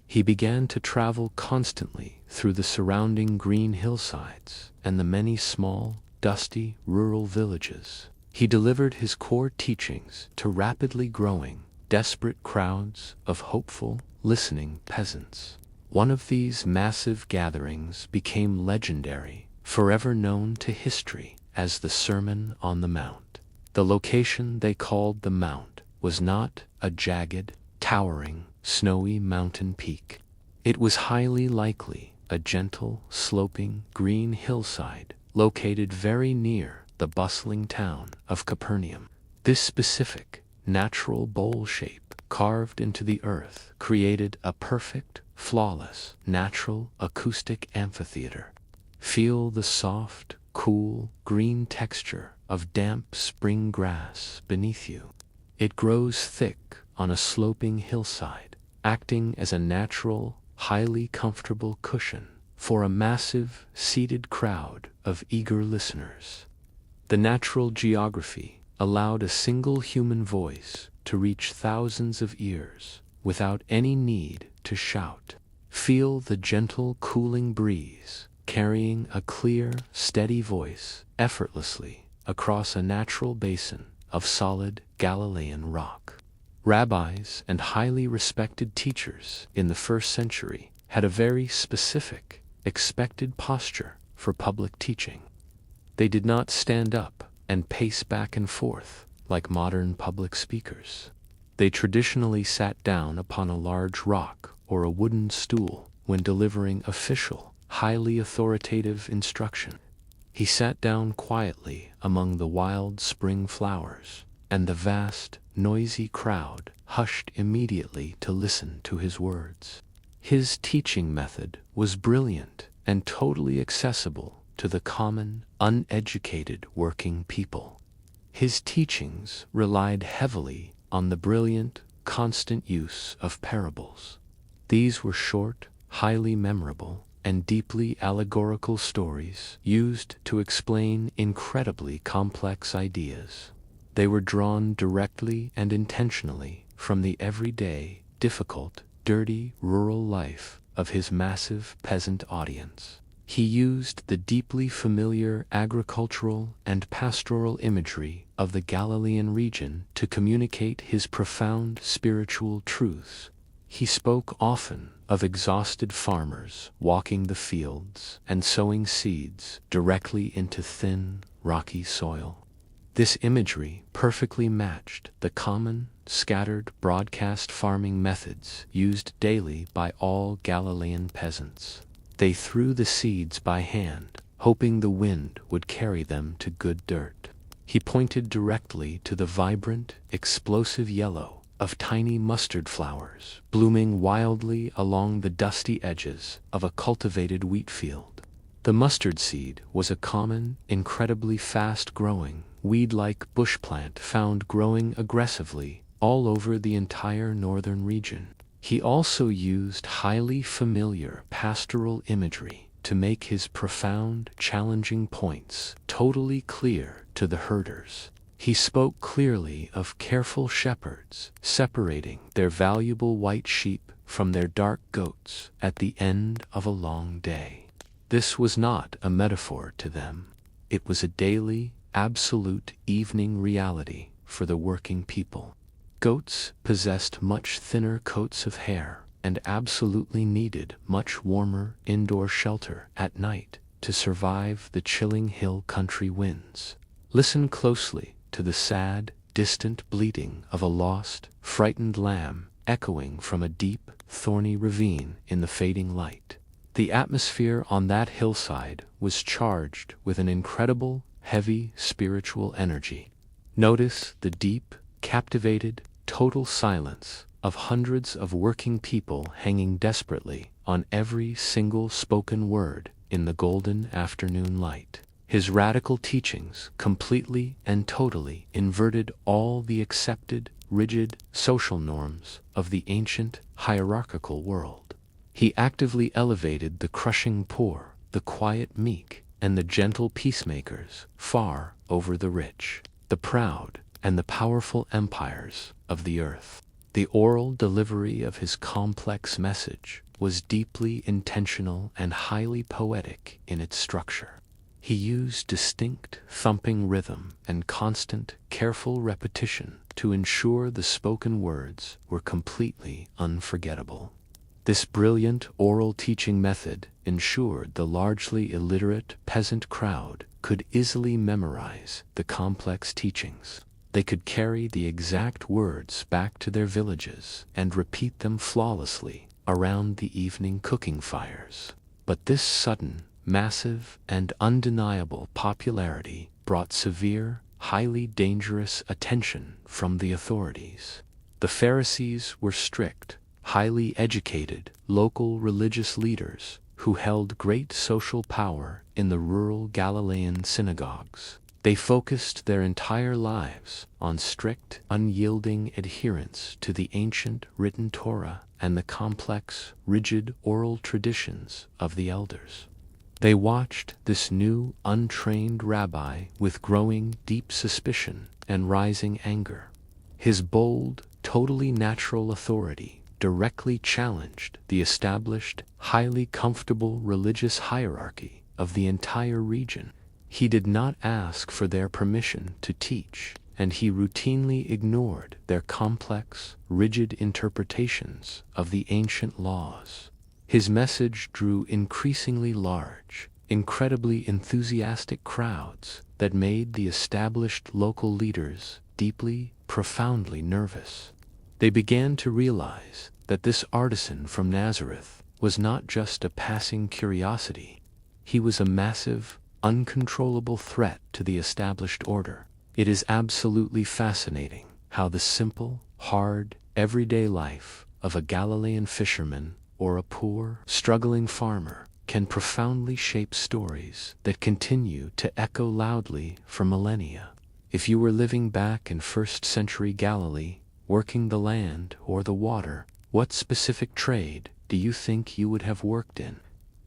He began to travel constantly through the surrounding green hillsides and the many small, dusty, rural villages. He delivered his core teachings to rapidly growing, desperate crowds of hopeful, listening peasants. One of these massive gatherings became legendary, forever known to history as the Sermon on the Mount. The location they called the Mount was not a jagged, towering, snowy mountain peak. It was highly likely a gentle, sloping, green hillside located very near the bustling town of Capernaum. This specific, natural bowl shape carved into the earth created a perfect, flawless, natural acoustic amphitheater. Feel the soft, cool, green texture of damp spring grass beneath you. It grows thick on a sloping hillside, acting as a natural, highly comfortable cushion for a massive, seated crowd of eager listeners. The natural geography allowed a single human voice to reach thousands of ears without any need to shout. Feel the gentle, cooling breeze carrying a clear, steady voice effortlessly across a natural basin of solid Galilean rock. Rabbis and highly respected teachers in the first century had a very specific, expected posture for public teaching. They did not stand up and pace back and forth like modern public speakers. They traditionally sat down upon a large rock or a wooden stool when delivering official, highly authoritative instruction. He sat down quietly among the wild spring flowers, and the vast, noisy crowd hushed immediately to listen to his words. His teaching method was brilliant and totally accessible to the common, uneducated working people. His teachings relied heavily on the brilliant, constant use of parables. These were short, highly memorable, and deeply allegorical stories used to explain incredibly complex ideas. They were drawn directly and intentionally from the everyday, difficult, dirty, rural life of his massive peasant audience. He used the deeply familiar agricultural and pastoral imagery of the Galilean region to communicate his profound spiritual truths. He spoke often of exhausted farmers walking the fields and sowing seeds directly into thin, rocky soil. This imagery perfectly matched the common, scattered broadcast farming methods used daily by all Galilean peasants. They threw the seeds by hand, hoping the wind would carry them to good dirt. He pointed directly to the vibrant, explosive yellow of tiny mustard flowers blooming wildly along the dusty edges of a cultivated wheat field. The mustard seed was a common, incredibly fast-growing, weed-like bush plant found growing aggressively all over the entire northern region. He also used highly familiar pastoral imagery to make his profound, challenging points totally clear to the herders. He spoke clearly of careful shepherds separating their valuable white sheep from their dark goats at the end of a long day. This was not a metaphor to them. It was a daily, absolute evening reality for the working people. Goats possessed much thinner coats of hair and absolutely needed much warmer indoor shelter at night to survive the chilling hill country winds. Listen closely to the sad, distant bleating of a lost, frightened lamb echoing from a deep, thorny ravine in the fading light. The atmosphere on that hillside was charged with an incredible, heavy spiritual energy. Notice the deep, captivated, total silence of hundreds of working people hanging desperately on every single spoken word in the golden afternoon light. His radical teachings completely and totally inverted all the accepted, rigid social norms of the ancient, hierarchical world. He actively elevated the crushing poor, the quiet meek, and the gentle peacemakers far over the rich, the proud, and the powerful empires of the earth. The oral delivery of his complex message was deeply intentional and highly poetic in its structure. He used distinct, thumping rhythm and constant, careful repetition to ensure the spoken words were completely unforgettable. This brilliant oral teaching method ensured the largely illiterate peasant crowd could easily memorize the complex teachings. They could carry the exact words back to their villages and repeat them flawlessly around the evening cooking fires. But this sudden, massive, and undeniable popularity brought severe, highly dangerous attention from the authorities. The Pharisees were strict, highly educated, local religious leaders who held great social power in the rural Galilean synagogues. They focused their entire lives on strict, unyielding adherence to the ancient written Torah and the complex, rigid oral traditions of the elders. They watched this new, untrained rabbi with growing deep suspicion and rising anger. His bold, totally natural authority directly challenged the established, highly comfortable religious hierarchy of the entire region. He did not ask for their permission to teach, and he routinely ignored their complex, rigid interpretations of the ancient laws. His message drew increasingly large, incredibly enthusiastic crowds that made the established local leaders deeply, profoundly nervous. They began to realize that this artisan from Nazareth was not just a passing curiosity. He was a massive, uncontrollable threat to the established order. It is absolutely fascinating how the simple, hard, everyday life of a Galilean fisherman or a poor, struggling farmer can profoundly shape stories that continue to echo loudly for millennia. If you were living back in first century Galilee, working the land or the water, what specific trade do you think you would have worked in?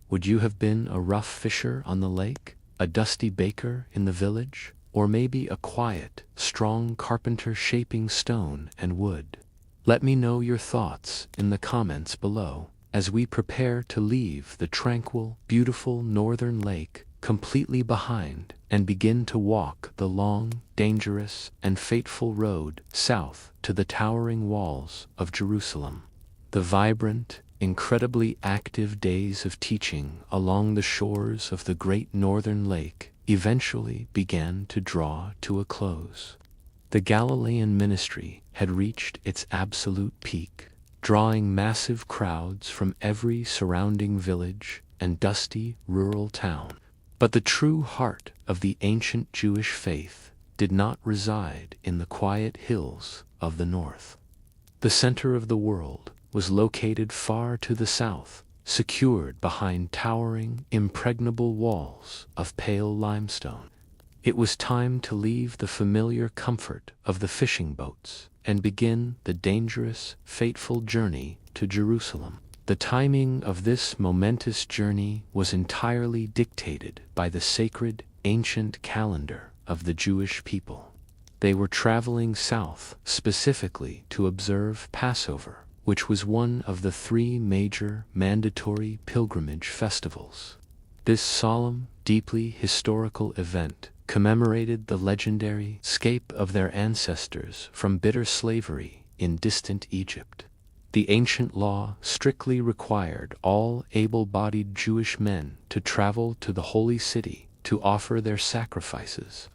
Would you have been a rough fisher on the lake, a dusty baker in the village, or maybe a quiet, strong carpenter shaping stone and wood? Let me know your thoughts in the comments below as we prepare to leave the tranquil, beautiful northern lake completely behind and begin to walk the long, dangerous, and fateful road south to the towering walls of Jerusalem. The vibrant, incredibly active days of teaching along the shores of the great northern lake eventually began to draw to a close. The Galilean ministry had reached its absolute peak, drawing massive crowds from every surrounding village and dusty rural town. But the true heart of the ancient Jewish faith did not reside in the quiet hills of the north. The center of the world was located far to the south, secured behind towering, impregnable walls of pale limestone. It was time to leave the familiar comfort of the fishing boats and begin the dangerous, fateful journey to Jerusalem. The timing of this momentous journey was entirely dictated by the sacred, ancient calendar of the Jewish people. They were traveling south specifically to observe Passover, which was one of the 3 major mandatory pilgrimage festivals. This solemn, deeply historical event commemorated the legendary escape of their ancestors from bitter slavery in distant Egypt. The ancient law strictly required all able-bodied Jewish men to travel to the holy city to offer their sacrifices.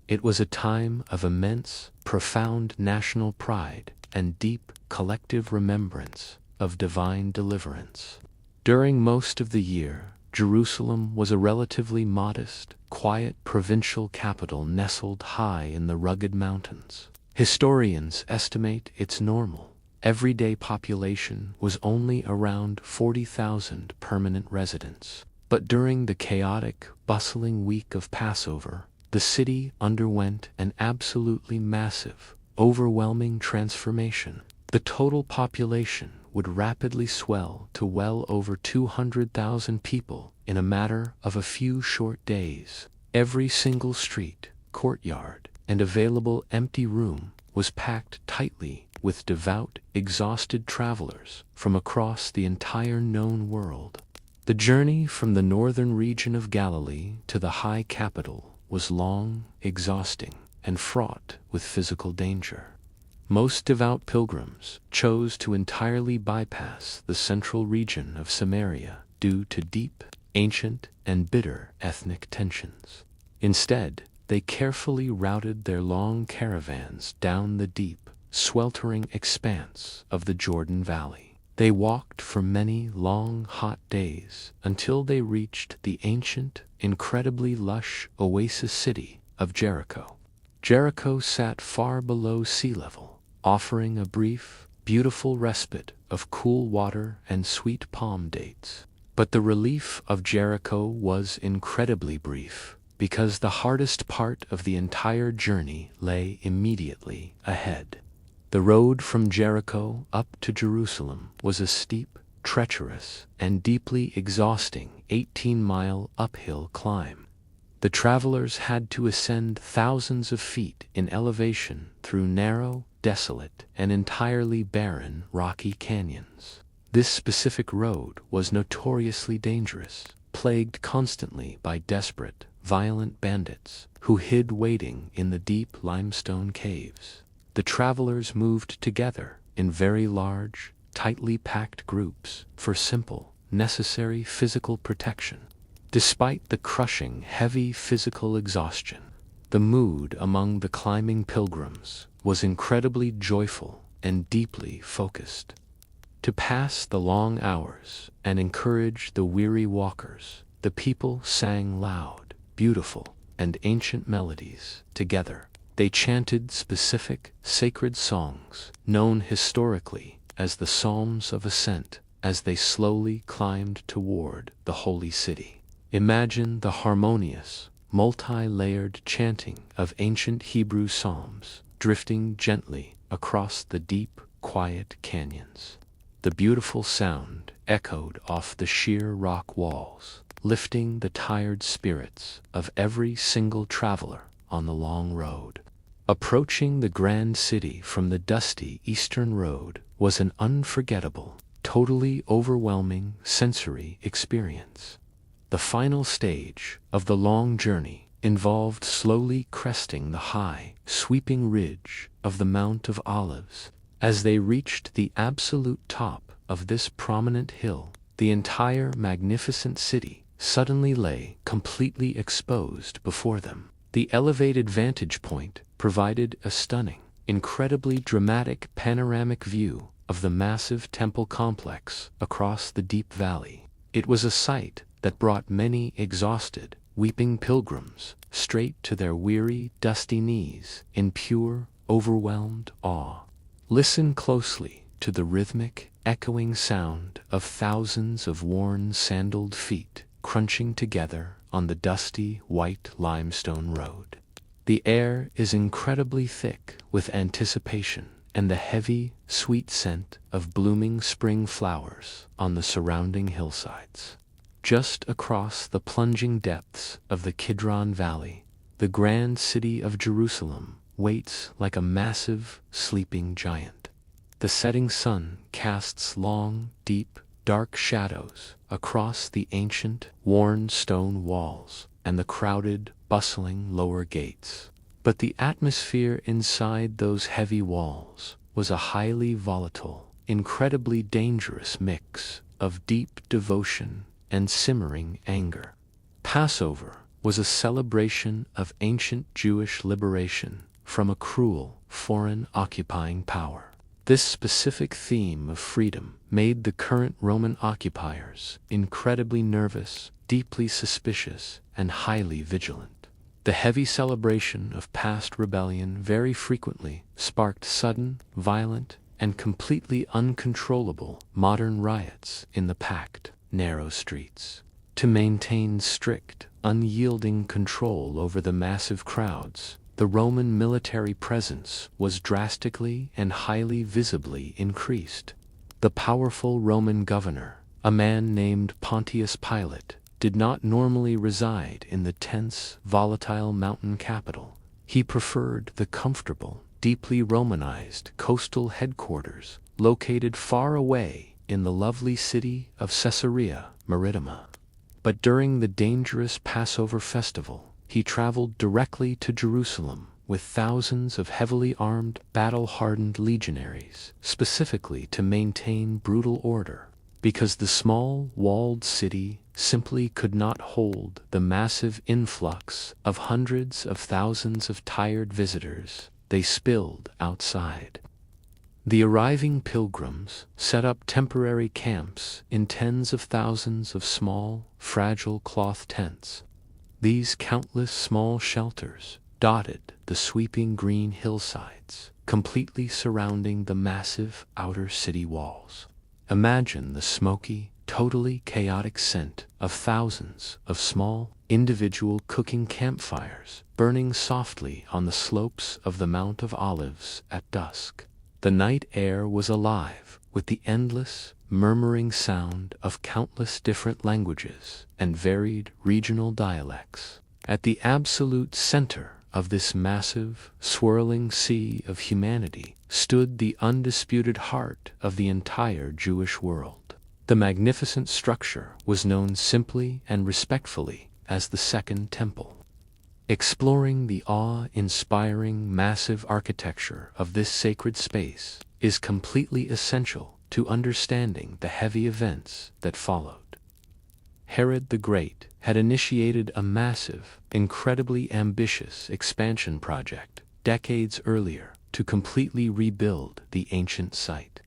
It was a time of immense, profound national pride and deep collective remembrance of divine deliverance. During most of the year, Jerusalem was a relatively modest, quiet provincial capital nestled high in the rugged mountains. Historians estimate its normal, everyday population was only around 40,000 permanent residents. But during the chaotic, bustling week of Passover, the city underwent an absolutely massive, overwhelming transformation. The total population would rapidly swell to well over 200,000 people in a matter of a few short days. Every single street, courtyard, and available empty room was packed tightly with devout, exhausted travelers from across the entire known world. The journey from the northern region of Galilee to the high capital was long, exhausting, and fraught with physical danger. Most devout pilgrims chose to entirely bypass the central region of Samaria due to deep, ancient, and bitter ethnic tensions. Instead, they carefully routed their long caravans down the deep, sweltering expanse of the Jordan Valley. They walked for many long, hot days until they reached the ancient, incredibly lush oasis city of Jericho. Jericho sat far below sea level, offering a brief, beautiful respite of cool water and sweet palm dates. But the relief of Jericho was incredibly brief, because the hardest part of the entire journey lay immediately ahead. The road from Jericho up to Jerusalem was a steep, treacherous, and deeply exhausting 18-mile uphill climb. The travelers had to ascend thousands of feet in elevation through narrow, desolate, and entirely barren rocky canyons. This specific road was notoriously dangerous, plagued constantly by desperate, violent bandits who hid waiting in the deep limestone caves. The travelers moved together in very large, tightly packed groups for simple, necessary physical protection. Despite the crushing, heavy physical exhaustion, the mood among the climbing pilgrims was incredibly joyful and deeply focused. To pass the long hours and encourage the weary walkers, the people sang loud, beautiful, and ancient melodies together. They chanted specific, sacred songs, known historically as the Psalms of Ascent, as they slowly climbed toward the holy city. Imagine the harmonious, multi-layered chanting of ancient Hebrew psalms drifting gently across the deep, quiet canyons. The beautiful sound echoed off the sheer rock walls, lifting the tired spirits of every single traveler on the long road. Approaching the grand city from the dusty eastern road was an unforgettable, totally overwhelming sensory experience. The final stage of the long journey involved slowly cresting the high, sweeping ridge of the Mount of Olives. As they reached the absolute top of this prominent hill, the entire magnificent city suddenly lay completely exposed before them. The elevated vantage point provided a stunning, incredibly dramatic panoramic view of the massive temple complex across the deep valley. It was a sight that brought many exhausted, weeping pilgrims, straight to their weary, dusty knees, in pure, overwhelmed awe. Listen closely to the rhythmic, echoing sound of thousands of worn, sandaled feet crunching together on the dusty, white limestone road. The air is incredibly thick with anticipation and the heavy, sweet scent of blooming spring flowers on the surrounding hillsides. Just across the plunging depths of the Kidron Valley, the grand city of Jerusalem waits like a massive, sleeping giant. The setting sun casts long, deep, dark shadows across the ancient, worn stone walls and the crowded, bustling lower gates. But the atmosphere inside those heavy walls was a highly volatile, incredibly dangerous mix of deep devotion and simmering anger. Passover was a celebration of ancient Jewish liberation from a cruel, foreign occupying power. This specific theme of freedom made the current Roman occupiers incredibly nervous, deeply suspicious, and highly vigilant. The heavy celebration of past rebellion very frequently sparked sudden, violent, and completely uncontrollable modern riots in the packed, narrow streets. To maintain strict, unyielding control over the massive crowds, the Roman military presence was drastically and highly visibly increased. The powerful Roman governor, a man named Pontius Pilate, did not normally reside in the tense, volatile mountain capital. He preferred the comfortable, deeply Romanized coastal headquarters located far away in the lovely city of Caesarea Maritima. But during the dangerous Passover festival, he traveled directly to Jerusalem with thousands of heavily armed, battle-hardened legionaries, specifically to maintain brutal order. Because the small, walled city simply could not hold the massive influx of hundreds of thousands of tired visitors, they spilled outside. The arriving pilgrims set up temporary camps in tens of thousands of small, fragile cloth tents. These countless small shelters dotted the sweeping green hillsides, completely surrounding the massive outer city walls. Imagine the smoky, totally chaotic scent of thousands of small, individual cooking campfires burning softly on the slopes of the Mount of Olives at dusk. The night air was alive with the endless, murmuring sound of countless different languages and varied regional dialects. At the absolute center of this massive, swirling sea of humanity stood the undisputed heart of the entire Jewish world. The magnificent structure was known simply and respectfully as the Second Temple. Exploring the awe-inspiring massive architecture of this sacred space is completely essential to understanding the heavy events that followed. Herod the Great had initiated a massive, incredibly ambitious expansion project decades earlier to completely rebuild the ancient site.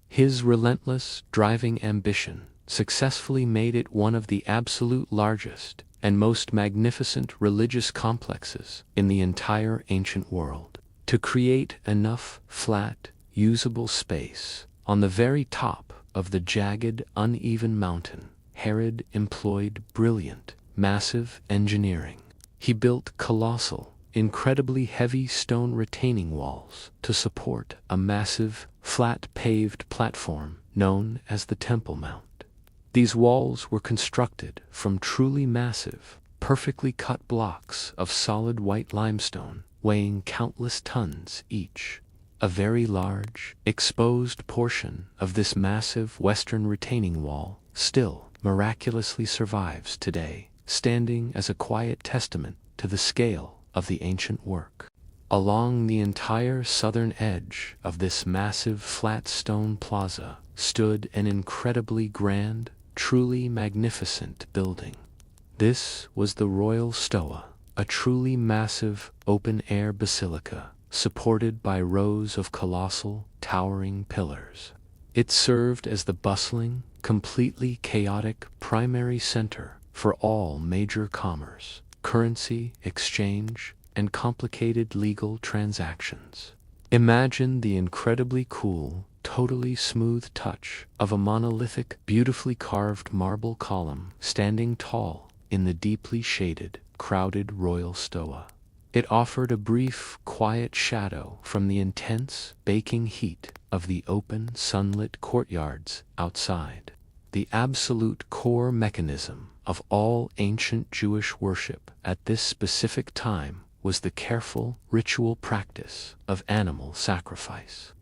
His relentless, driving ambition successfully made it one of the absolute largest and most magnificent religious complexes in the entire ancient world. To create enough flat, usable space on the very top of the jagged, uneven mountain, Herod employed brilliant, massive engineering. He built colossal, incredibly heavy stone retaining walls to support a massive, flat paved platform known as the Temple Mount. These walls were constructed from truly massive, perfectly cut blocks of solid white limestone, weighing countless tons each. A very large, exposed portion of this massive western retaining wall still miraculously survives today, standing as a quiet testament to the scale of the ancient work. Along the entire southern edge of this massive flat stone plaza stood an incredibly grand, truly magnificent building. This was the Royal Stoa, a truly massive open-air basilica supported by rows of colossal, towering pillars. It served as the bustling, completely chaotic primary center for all major commerce, currency exchange, and complicated legal transactions. Imagine the incredibly cool, totally smooth touch of a monolithic, beautifully carved marble column standing tall in the deeply shaded, crowded royal stoa. It offered a brief, quiet shadow from the intense, baking heat of the open, sunlit courtyards outside. The absolute core mechanism of all ancient Jewish worship at this specific time was the careful, ritual practice of animal sacrifice.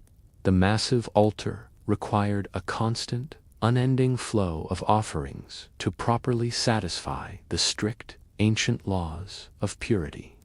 The massive altar required a constant, unending flow of offerings to properly satisfy the strict, ancient laws of purity.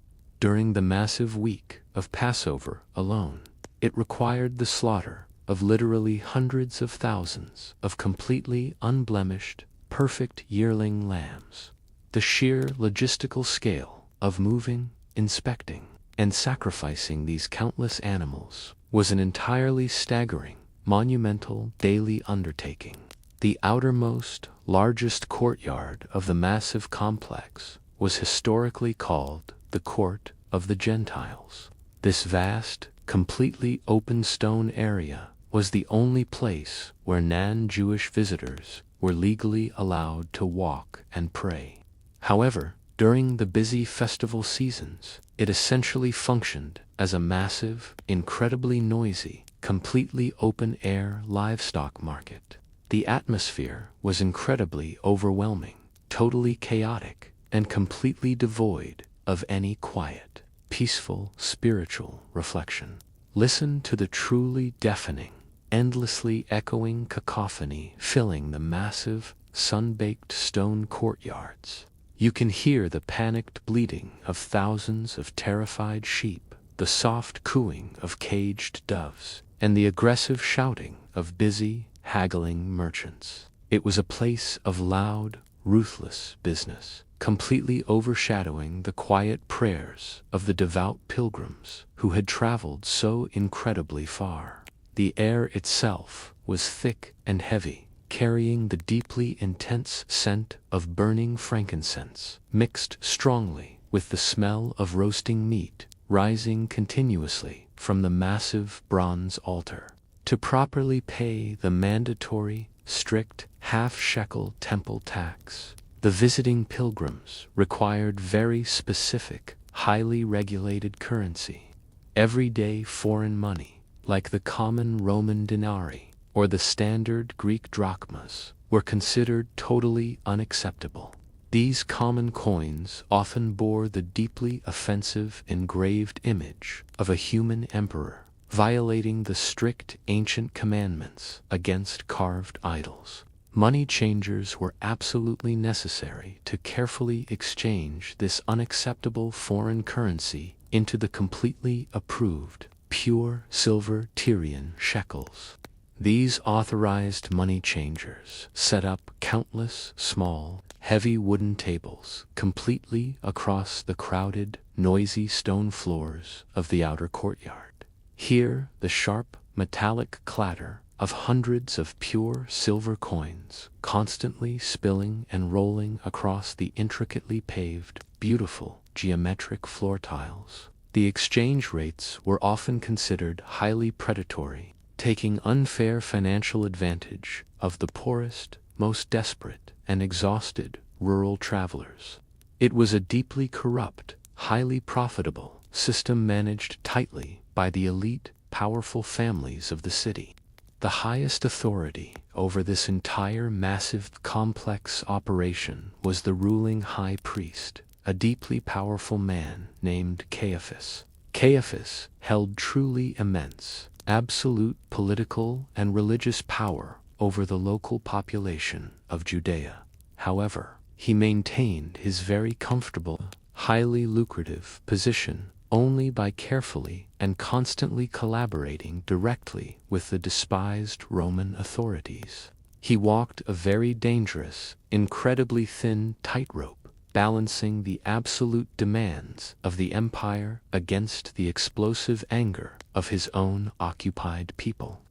During the massive week of Passover alone, it required the slaughter of literally hundreds of thousands of completely unblemished, perfect yearling lambs. The sheer logistical scale of moving, inspecting, and sacrificing these countless animals was an entirely staggering, monumental daily undertaking. The outermost, largest courtyard of the massive complex was historically called the Court of the Gentiles. This vast, completely open stone area was the only place where non-Jewish visitors were legally allowed to walk and pray. However, during the busy festival seasons, it essentially functioned as a massive, incredibly noisy, completely open-air livestock market. The atmosphere was incredibly overwhelming, totally chaotic, and completely devoid of any quiet, peaceful, spiritual reflection. Listen to the truly deafening, endlessly echoing cacophony filling the massive, sun-baked stone courtyards. You can hear the panicked bleating of thousands of terrified sheep, the soft cooing of caged doves, and the aggressive shouting of busy, haggling merchants. It was a place of loud, ruthless business, completely overshadowing the quiet prayers of the devout pilgrims who had traveled so incredibly far. The air itself was thick and heavy, carrying the deeply intense scent of burning frankincense, mixed strongly with the smell of roasting meat, rising continuously from the massive bronze altar. To properly pay the mandatory, strict, half-shekel temple tax, the visiting pilgrims required very specific, highly regulated currency. Everyday foreign money, like the common Roman denarii or the standard Greek drachmas, were considered totally unacceptable. These common coins often bore the deeply offensive engraved image of a human emperor, violating the strict ancient commandments against carved idols. Money changers were absolutely necessary to carefully exchange this unacceptable foreign currency into the completely approved, pure silver Tyrian shekels. These authorized money changers set up countless small, heavy wooden tables completely across the crowded, noisy stone floors of the outer courtyard. Here, the sharp, metallic clatter of hundreds of pure silver coins constantly spilling and rolling across the intricately paved, beautiful, geometric floor tiles. The exchange rates were often considered highly predatory, taking unfair financial advantage of the poorest, most desperate, and exhausted rural travelers. It was a deeply corrupt, highly profitable system managed tightly by the elite, powerful families of the city. The highest authority over this entire massive, complex operation was the ruling high priest, a deeply powerful man named Caiaphas. Caiaphas held truly immense, absolute political and religious power over the local population of Judea. However, he maintained his very comfortable, highly lucrative position only by carefully and constantly collaborating directly with the despised Roman authorities. He walked a very dangerous, incredibly thin tightrope, balancing the absolute demands of the empire against the explosive anger of his own occupied people.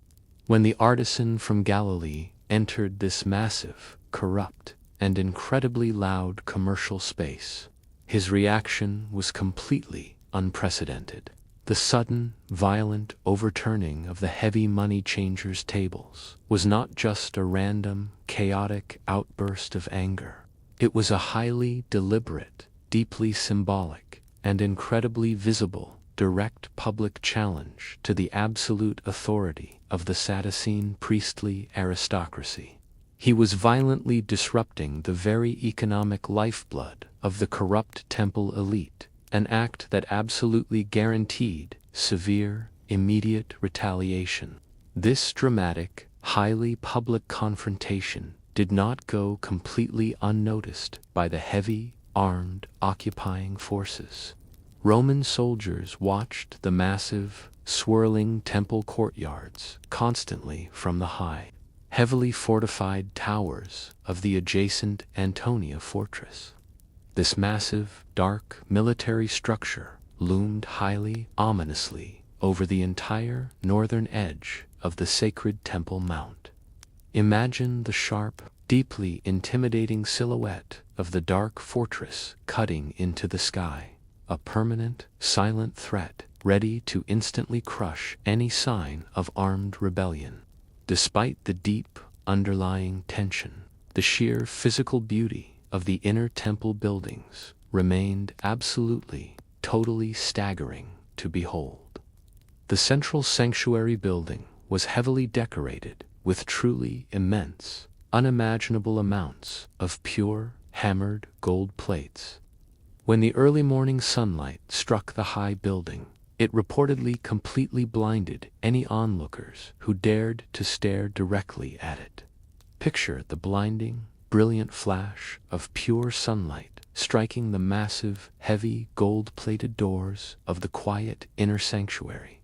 When the artisan from Galilee entered this massive, corrupt, and incredibly loud commercial space. His reaction was completely unprecedented. The sudden, violent overturning of the heavy money changers' tables was not just a random, chaotic outburst of anger. It was a highly deliberate, deeply symbolic, and incredibly visible, direct public challenge to the absolute authority of the Sadducean priestly aristocracy. He was violently disrupting the very economic lifeblood of the corrupt temple elite, an act that absolutely guaranteed severe, immediate retaliation. This dramatic, highly public confrontation did not go completely unnoticed by the heavy, armed, occupying forces. Roman soldiers watched the massive, swirling temple courtyards constantly from the high, heavily fortified towers of the adjacent Antonia fortress. This massive, dark military structure loomed highly ominously over the entire northern edge of the sacred Temple Mount. Imagine the sharp, deeply intimidating silhouette of the dark fortress cutting into the sky, a permanent, silent threat ready to instantly crush any sign of armed rebellion. Despite the deep, underlying tension, the sheer physical beauty of the inner temple buildings remained absolutely, totally staggering to behold. The central sanctuary building was heavily decorated with truly immense, unimaginable amounts of pure, hammered gold plates. When the early morning sunlight struck the high building, it reportedly completely blinded any onlookers who dared to stare directly at it. Picture the blinding, brilliant flash of pure sunlight striking the massive, heavy, gold-plated doors of the quiet inner sanctuary.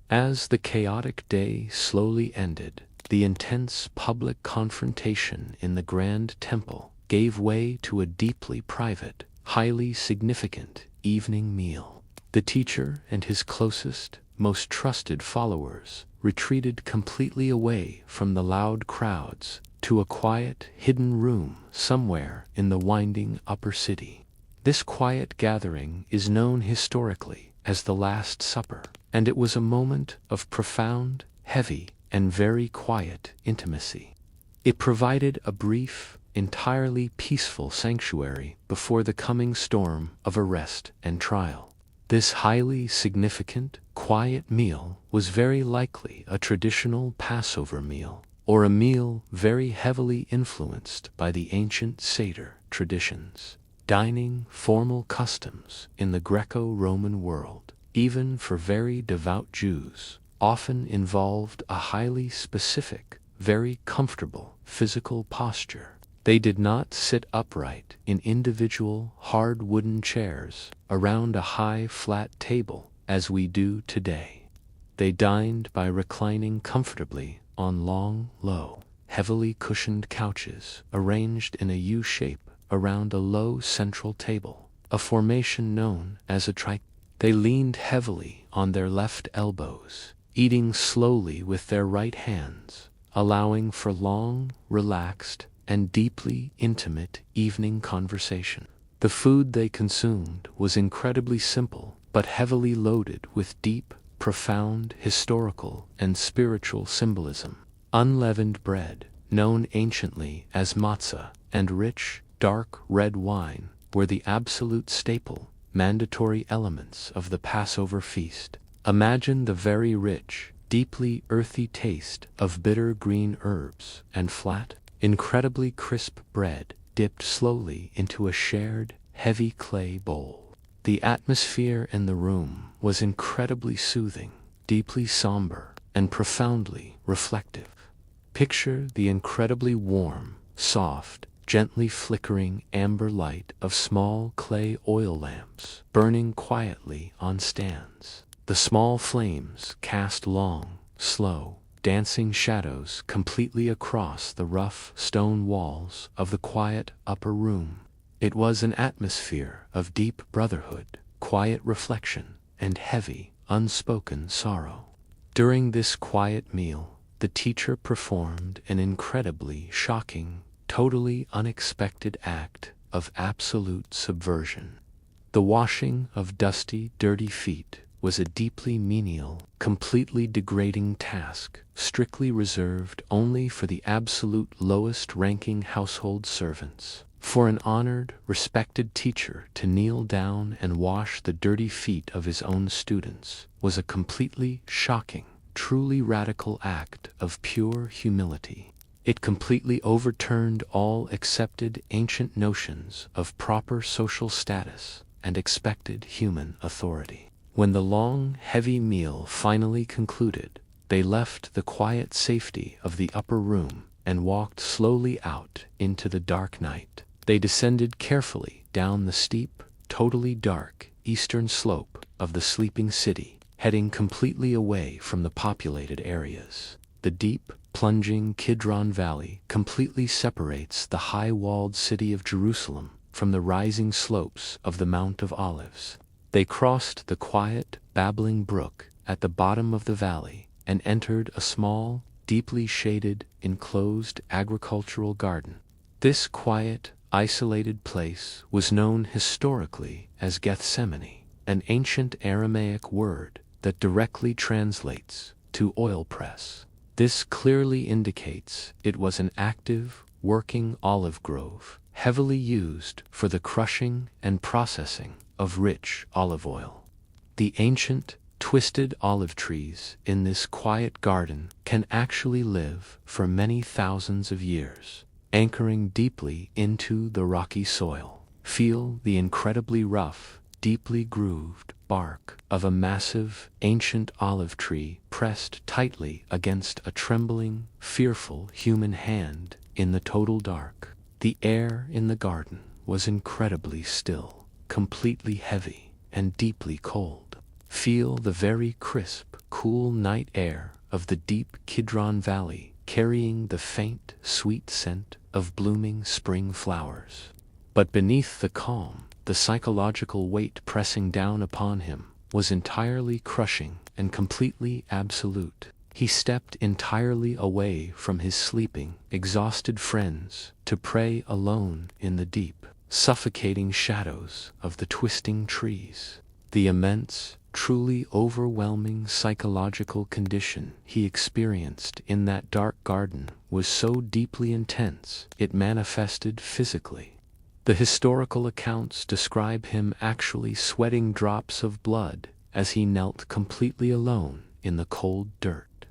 As the chaotic day slowly ended, the intense public confrontation in the grand temple gave way to a deeply private, highly significant evening meal. The teacher and his closest, most trusted followers retreated completely away from the loud crowds to a quiet, hidden room somewhere in the winding upper city. This quiet gathering is known historically as the Last Supper, and it was a moment of profound, heavy, and very quiet intimacy. It provided a brief, entirely peaceful sanctuary before the coming storm of arrest and trial. This highly significant, quiet meal was very likely a traditional Passover meal, or a meal very heavily influenced by the ancient Seder traditions. Dining formal customs in the Greco-Roman world, even for very devout Jews, often involved a highly specific, very comfortable physical posture. They did not sit upright in individual hard wooden chairs around a high flat table as we do today. They dined by reclining comfortably on long, low, heavily cushioned couches arranged in a U shape around a low central table, a formation known as a tricep. They leaned heavily on their left elbows, eating slowly with their right hands, allowing for long, relaxed, and deeply intimate evening conversation. The food they consumed was incredibly simple, but heavily loaded with deep, profound historical and spiritual symbolism. Unleavened bread, known anciently as matzah, and rich, dark red wine were the absolute staple, mandatory elements of the Passover feast. Imagine the very rich, deeply earthy taste of bitter green herbs and flat, incredibly crisp bread dipped slowly into a shared, heavy clay bowl. The atmosphere in the room was incredibly soothing, deeply somber, and profoundly reflective. Picture the incredibly warm, soft, gently flickering amber light of small clay oil lamps burning quietly on stands. The small flames cast long, slow, dancing shadows completely across the rough stone walls of the quiet upper room. It was an atmosphere of deep brotherhood, quiet reflection, and heavy, unspoken sorrow. During this quiet meal, the teacher performed an incredibly shocking, totally unexpected act of absolute subversion. The washing of dusty, dirty feet was a deeply menial, completely degrading task, strictly reserved only for the absolute lowest-ranking household servants. For an honored, respected teacher to kneel down and wash the dirty feet of his own students was a completely shocking, truly radical act of pure humility. It completely overturned all accepted ancient notions of proper social status and expected human authority. When the long, heavy meal finally concluded, they left the quiet safety of the upper room and walked slowly out into the dark night. They descended carefully down the steep, totally dark, eastern slope of the sleeping city, heading completely away from the populated areas. The deep, plunging Kidron Valley completely separates the high-walled city of Jerusalem from the rising slopes of the Mount of Olives. They crossed the quiet, babbling brook at the bottom of the valley and entered a small, deeply shaded, enclosed agricultural garden. This quiet, isolated place was known historically as Gethsemane, an ancient Aramaic word that directly translates to oil press. This clearly indicates it was an active, working olive grove, heavily used for the crushing and processing of rich olive oil. The ancient, twisted olive trees in this quiet garden can actually live for many thousands of years, anchoring deeply into the rocky soil. Feel the incredibly rough, deeply grooved bark of a massive, ancient olive tree pressed tightly against a trembling, fearful human hand in the total dark. The air in the garden was incredibly still, completely heavy, and deeply cold. Feel the very crisp, cool night air of the deep Kidron Valley carrying the faint, sweet scent of blooming spring flowers. But beneath the calm, the psychological weight pressing down upon him was entirely crushing and completely absolute. He stepped entirely away from his sleeping, exhausted friends to pray alone in the deep, suffocating shadows of the twisting trees. The immense, truly overwhelming psychological condition he experienced in that dark garden was so deeply intense it manifested physically. The historical accounts describe him actually sweating drops of blood as he knelt completely alone in the cold dirt.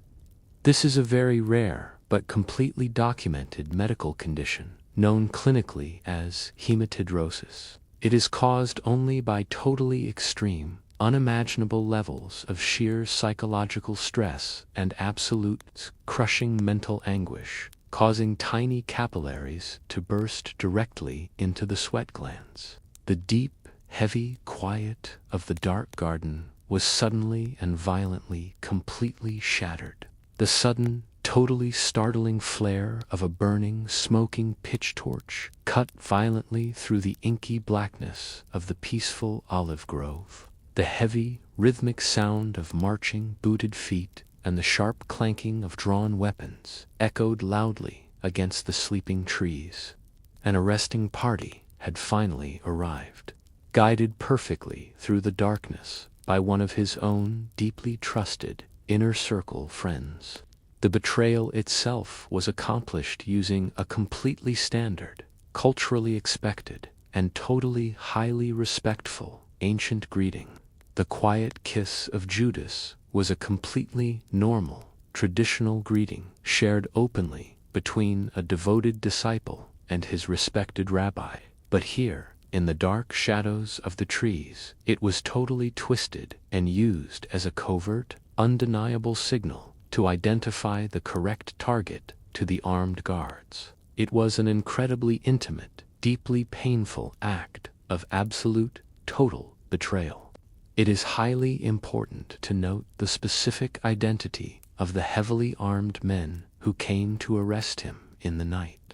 This is a very rare but completely documented medical condition, known clinically as hematidrosis. It is caused only by totally extreme, unimaginable levels of sheer psychological stress and absolute, crushing mental anguish, causing tiny capillaries to burst directly into the sweat glands. The deep, heavy quiet of the dark garden was suddenly and violently completely shattered. The sudden, totally startling flare of a burning, smoking pitch torch cut violently through the inky blackness of the peaceful olive grove. The heavy, rhythmic sound of marching, booted feet and the sharp clanking of drawn weapons echoed loudly against the sleeping trees. An arresting party had finally arrived, guided perfectly through the darkness by one of his own deeply trusted inner circle friends. The betrayal itself was accomplished using a completely standard, culturally expected, and totally highly respectful ancient greeting. The quiet kiss of Judas was a completely normal, traditional greeting shared openly between a devoted disciple and his respected rabbi. But here, in the dark shadows of the trees, it was totally twisted and used as a covert, undeniable signal to identify the correct target to the armed guards. It was an incredibly intimate, deeply painful act of absolute, total betrayal. It is highly important to note the specific identity of the heavily armed men who came to arrest him in the night.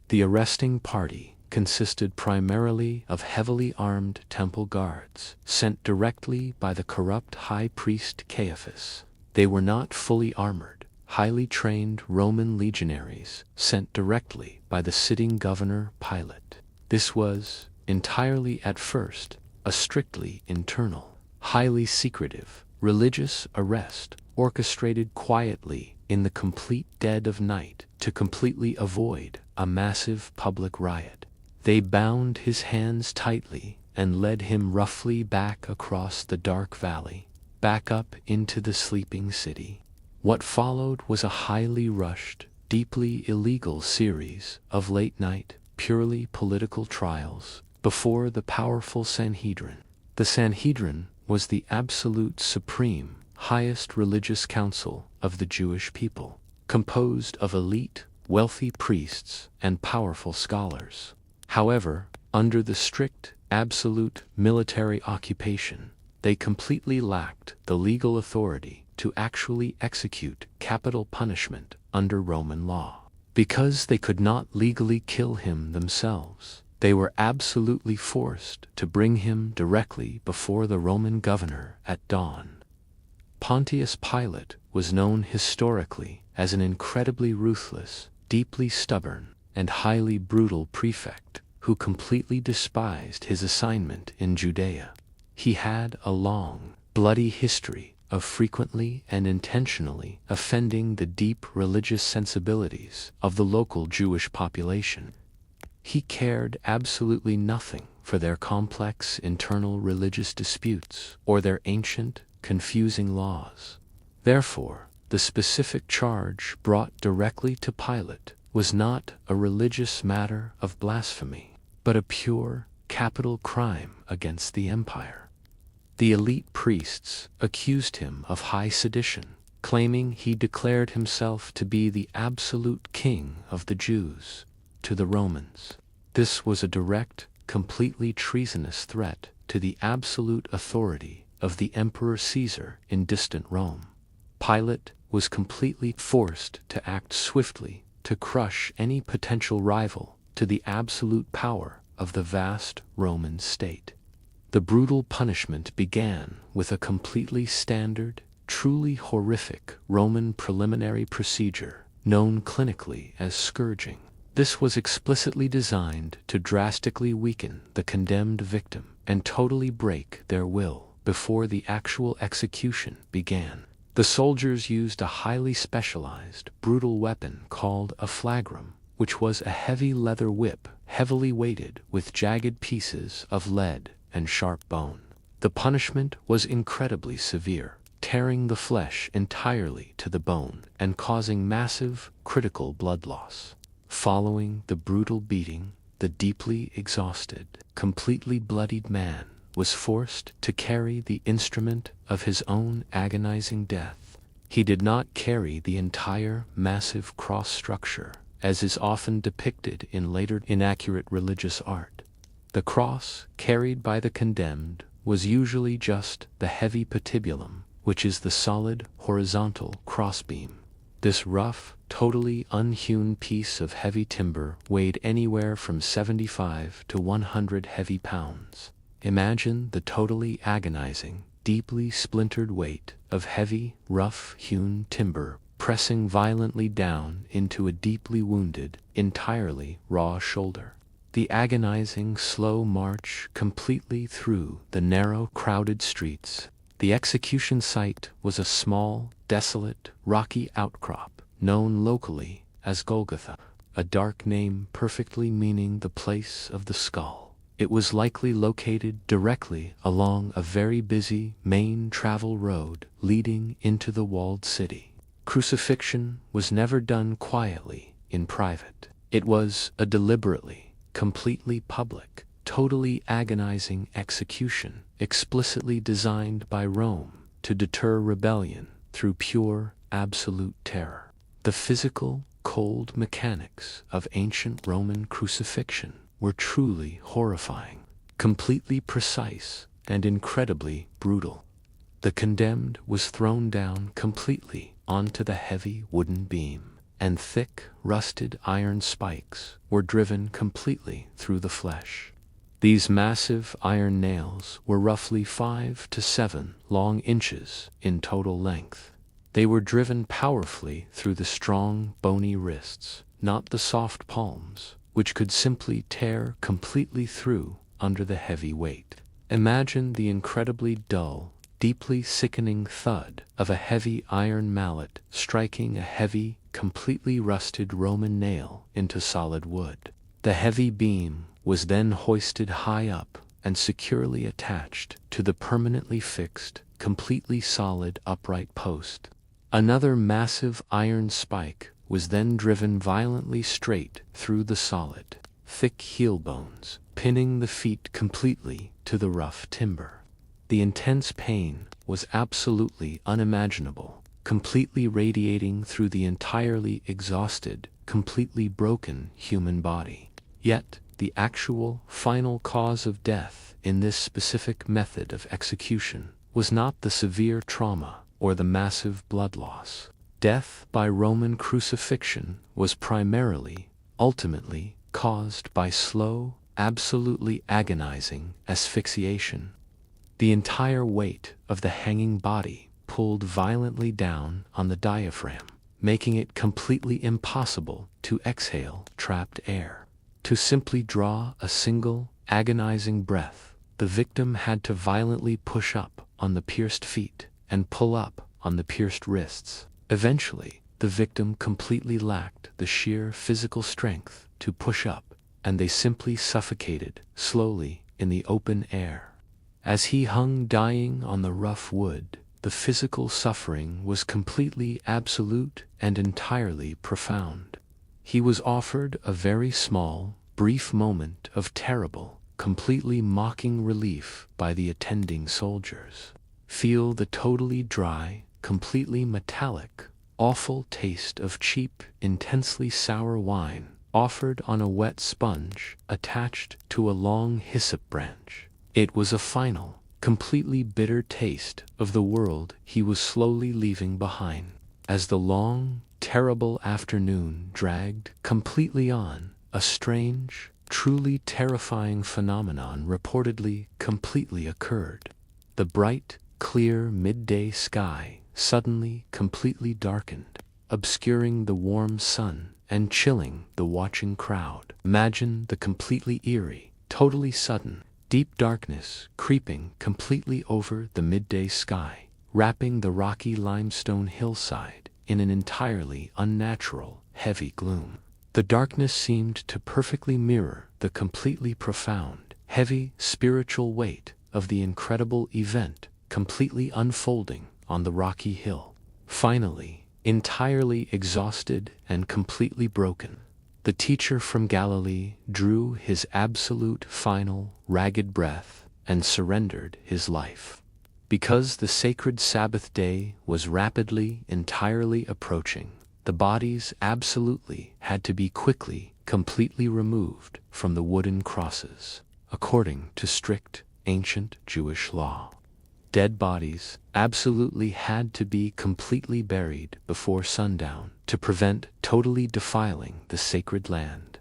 The arresting party consisted primarily of heavily armed temple guards sent directly by the corrupt high priest Caiaphas. They were not fully armored, highly trained Roman legionaries sent directly by the sitting governor Pilate. This was, entirely at first, a strictly internal, highly secretive, religious arrest orchestrated quietly in the complete dead of night to completely avoid a massive public riot. They bound his hands tightly and led him roughly back across the dark valley, back up into the sleeping city. What followed was a highly rushed, deeply illegal series of late-night, purely political trials before the powerful Sanhedrin. The Sanhedrin was the absolute supreme, highest religious council of the Jewish people, composed of elite, wealthy priests and powerful scholars. However, under the strict, absolute military occupation, they completely lacked the legal authority to actually execute capital punishment under Roman law. Because they could not legally kill him themselves, they were absolutely forced to bring him directly before the Roman governor at dawn. Pontius Pilate was known historically as an incredibly ruthless, deeply stubborn, and highly brutal prefect who completely despised his assignment in Judea. He had a long, bloody history of frequently and intentionally offending the deep religious sensibilities of the local Jewish population. He cared absolutely nothing for their complex internal religious disputes or their ancient, confusing laws. Therefore, the specific charge brought directly to Pilate was not a religious matter of blasphemy, but a pure, capital crime against the empire. The elite priests accused him of high sedition, claiming he declared himself to be the absolute king of the Jews to the Romans. This was a direct, completely treasonous threat to the absolute authority of the Emperor Caesar in distant Rome. Pilate was completely forced to act swiftly to crush any potential rival to the absolute power of the vast Roman state. The brutal punishment began with a completely standard, truly horrific Roman preliminary procedure known clinically as scourging. This was explicitly designed to drastically weaken the condemned victim and totally break their will before the actual execution began. The soldiers used a highly specialized, brutal weapon called a flagrum, which was a heavy leather whip heavily weighted with jagged pieces of lead and sharp bone. The punishment was incredibly severe, tearing the flesh entirely to the bone and causing massive, critical blood loss. Following the brutal beating, the deeply exhausted, completely bloodied man was forced to carry the instrument of his own agonizing death. He did not carry the entire massive cross structure, as is often depicted in later inaccurate religious art. The cross carried by the condemned was usually just the heavy patibulum, which is the solid, horizontal crossbeam. This rough, totally unhewn piece of heavy timber weighed anywhere from 75 to 100 heavy pounds. Imagine the totally agonizing, deeply splintered weight of heavy, rough-hewn timber pressing violently down into a deeply wounded, entirely raw shoulder. The agonizing, slow march completely through the narrow, crowded streets. The execution site was a small, desolate, rocky outcrop known locally as Golgotha, a dark name perfectly meaning the place of the skull. It was likely located directly along a very busy main travel road leading into the walled city. Crucifixion was never done quietly in private. It was a deliberately, completely public, totally agonizing execution, explicitly designed by Rome to deter rebellion through pure, absolute terror. The physical, cold mechanics of ancient Roman crucifixion were truly horrifying, completely precise, and incredibly brutal. The condemned was thrown down completely onto the heavy wooden beam, and thick, rusted iron spikes were driven completely through the flesh. These massive iron nails were roughly 5 to 7 long inches in total length. They were driven powerfully through the strong, bony wrists, not the soft palms, which could simply tear completely through under the heavy weight. Imagine the incredibly dull, deeply sickening thud of a heavy iron mallet striking a heavy, completely rusted Roman nail into solid wood. The heavy beam was then hoisted high up and securely attached to the permanently fixed, completely solid upright post. Another massive iron spike was then driven violently straight through the solid, thick heel bones, pinning the feet completely to the rough timber. The intense pain was absolutely unimaginable, completely radiating through the entirely exhausted, completely broken human body. Yet, the actual, final cause of death in this specific method of execution was not the severe trauma or the massive blood loss. Death by Roman crucifixion was primarily, ultimately, caused by slow, absolutely agonizing asphyxiation. The entire weight of the hanging body pulled violently down on the diaphragm, making it completely impossible to exhale trapped air. To simply draw a single, agonizing breath, the victim had to violently push up on the pierced feet and pull up on the pierced wrists. Eventually, the victim completely lacked the sheer physical strength to push up, and they simply suffocated slowly in the open air. As he hung dying on the rough wood, the physical suffering was completely absolute and entirely profound. He was offered a very small, brief moment of terrible, completely mocking relief by the attending soldiers. Feel the totally dry, completely metallic, awful taste of cheap, intensely sour wine, offered on a wet sponge attached to a long hyssop branch. It was a final, completely bitter taste of the world he was slowly leaving behind. As the long, terrible afternoon dragged completely on, a strange, truly terrifying phenomenon reportedly completely occurred. The bright, clear midday sky suddenly completely darkened, obscuring the warm sun and chilling the watching crowd. Imagine the completely eerie, totally sudden, deep darkness creeping completely over the midday sky, wrapping the rocky limestone hillside in an entirely unnatural, heavy gloom. The darkness seemed to perfectly mirror the completely profound, heavy spiritual weight of the incredible event completely unfolding on the rocky hill. Finally, entirely exhausted and completely broken, the teacher from Galilee drew his absolute final, ragged breath and surrendered his life. Because the sacred Sabbath day was rapidly, entirely approaching, the bodies absolutely had to be quickly, completely removed from the wooden crosses, according to strict, ancient Jewish law. Dead bodies absolutely had to be completely buried before sundown to prevent totally defiling the sacred land.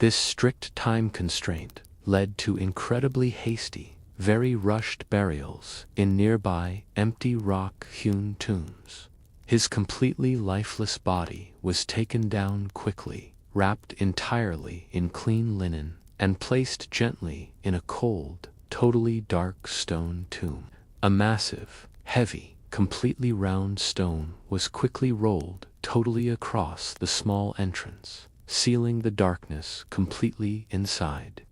This strict time constraint led to incredibly hasty, very rushed burials in nearby empty rock-hewn tombs. His completely lifeless body was taken down quickly, wrapped entirely in clean linen, and placed gently in a cold, totally dark stone tomb. A massive, heavy, completely round stone was quickly rolled totally across the small entrance, sealing the darkness completely inside.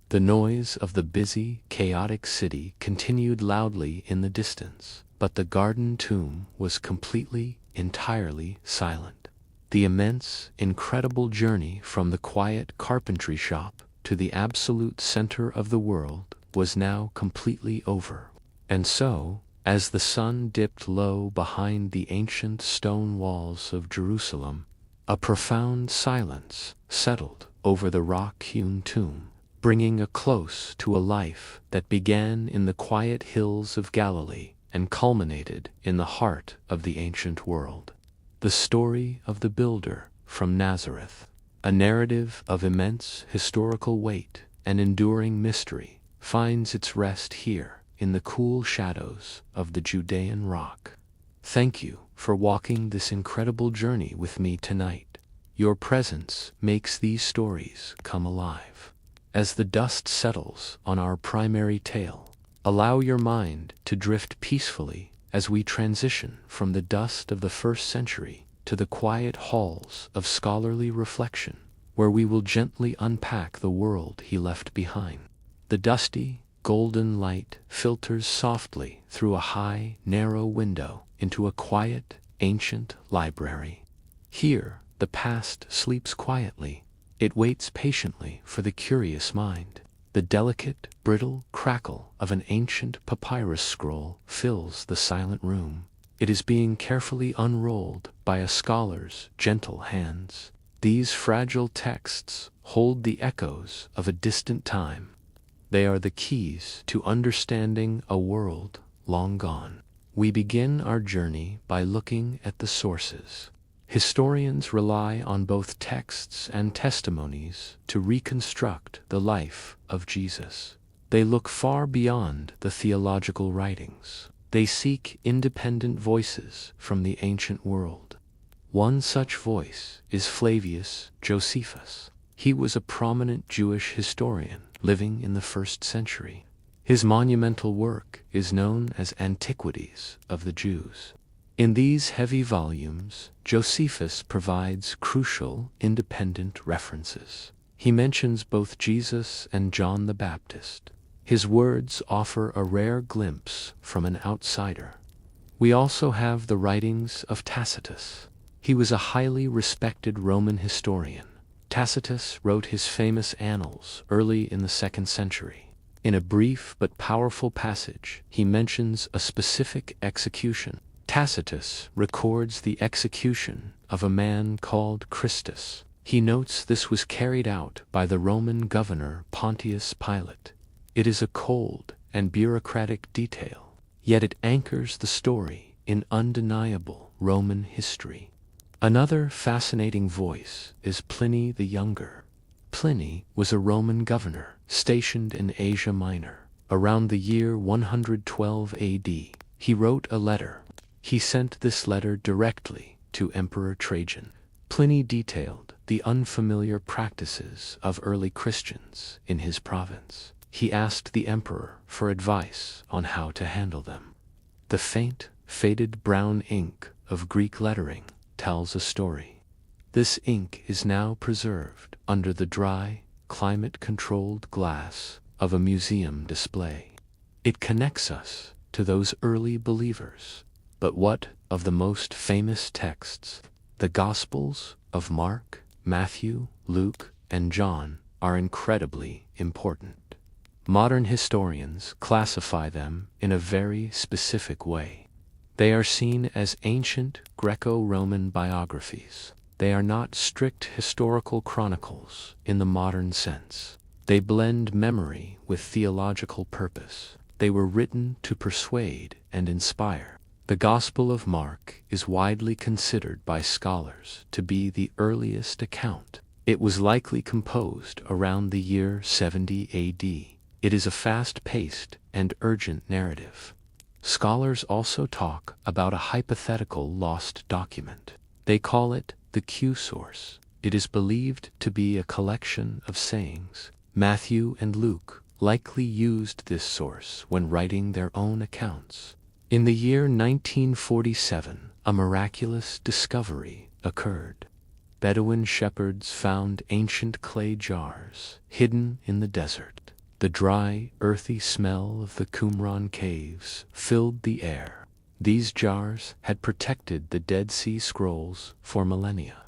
The noise of the busy, chaotic city continued loudly in the distance, but the garden tomb was completely, entirely silent. The immense, incredible journey from the quiet carpentry shop to the absolute center of the world was now completely over. And so, as the sun dipped low behind the ancient stone walls of Jerusalem, a profound silence settled over the rock-hewn tomb, bringing a close to a life that began in the quiet hills of Galilee and culminated in the heart of the ancient world. The story of the builder from Nazareth, a narrative of immense historical weight and enduring mystery, finds its rest here in the cool shadows of the Judean rock. Thank you for walking this incredible journey with me tonight. Your presence makes these stories come alive. As the dust settles on our primary tale, allow your mind to drift peacefully as we transition from the dust of the first century to the quiet halls of scholarly reflection, where we will gently unpack the world he left behind. The dusty, golden light filters softly through a high, narrow window into a quiet, ancient library. Here, the past sleeps quietly. It waits patiently for the curious mind. The delicate, brittle crackle of an ancient papyrus scroll fills the silent room. It is being carefully unrolled by a scholar's gentle hands. These fragile texts hold the echoes of a distant time. They are the keys to understanding a world long gone. We begin our journey by looking at the sources. Historians rely on both texts and testimonies to reconstruct the life of Jesus. They look far beyond the theological writings. They seek independent voices from the ancient world. One such voice is Flavius Josephus. He was a prominent Jewish historian living in the 1st century. His monumental work is known as Antiquities of the Jews. In these heavy volumes, Josephus provides crucial, independent references. He mentions both Jesus and John the Baptist. His words offer a rare glimpse from an outsider. We also have the writings of Tacitus. He was a highly respected Roman historian. Tacitus wrote his famous Annals early in the 2nd century. In a brief but powerful passage, he mentions a specific execution. Tacitus records the execution of a man called Christus. He notes this was carried out by the Roman governor Pontius Pilate. It is a cold and bureaucratic detail, yet it anchors the story in undeniable Roman history. Another fascinating voice is Pliny the Younger. Pliny was a Roman governor stationed in Asia Minor. Around the year 112 AD, he wrote a letter. He sent this letter directly to Emperor Trajan. Pliny detailed the unfamiliar practices of early Christians in his province. He asked the emperor for advice on how to handle them. The faint, faded brown ink of Greek lettering tells a story. This ink is now preserved under the dry, climate-controlled glass of a museum display. It connects us to those early believers. But what of the most famous texts? The Gospels of Mark, Matthew, Luke, and John are incredibly important. Modern historians classify them in a very specific way. They are seen as ancient Greco-Roman biographies. They are not strict historical chronicles in the modern sense. They blend memory with theological purpose. They were written to persuade and inspire. The Gospel of Mark is widely considered by scholars to be the earliest account. It was likely composed around the year 70 AD. It is a fast-paced and urgent narrative. Scholars also talk about a hypothetical lost document. They call it the Q source. It is believed to be a collection of sayings. Matthew and Luke likely used this source when writing their own accounts. In the year 1947, a miraculous discovery occurred. Bedouin shepherds found ancient clay jars hidden in the desert. The dry, earthy smell of the Qumran caves filled the air. These jars had protected the Dead Sea Scrolls for millennia.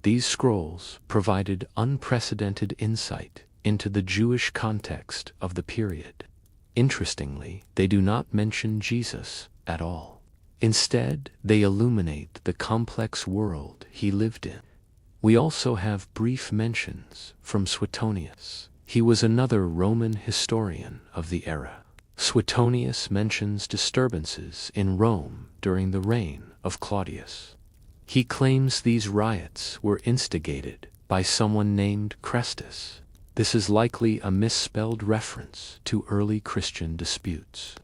These scrolls provided unprecedented insight into the Jewish context of the period. Interestingly, they do not mention Jesus at all. Instead, they illuminate the complex world he lived in. We also have brief mentions from Suetonius. He was another Roman historian of the era. Suetonius mentions disturbances in Rome during the reign of Claudius. He claims these riots were instigated by someone named Chrestus. This is likely a misspelled reference to early Christian disputes.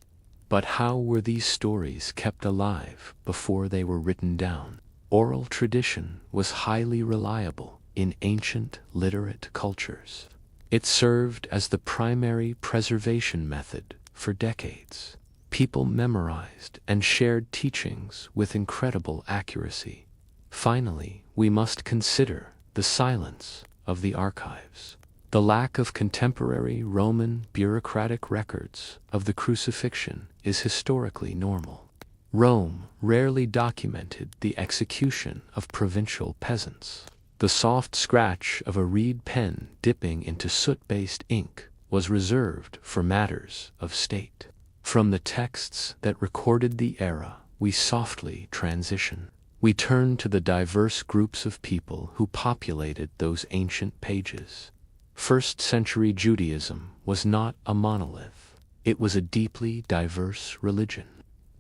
But how were these stories kept alive before they were written down? Oral tradition was highly reliable in ancient literate cultures. It served as the primary preservation method for decades. People memorized and shared teachings with incredible accuracy. Finally, we must consider the silence of the archives. The lack of contemporary Roman bureaucratic records of the crucifixion is historically normal. Rome rarely documented the execution of provincial peasants. The soft scratch of a reed pen dipping into soot-based ink was reserved for matters of state. From the texts that recorded the era, we softly transition. We turn to the diverse groups of people who populated those ancient pages. First-century Judaism was not a monolith. It was a deeply diverse religion.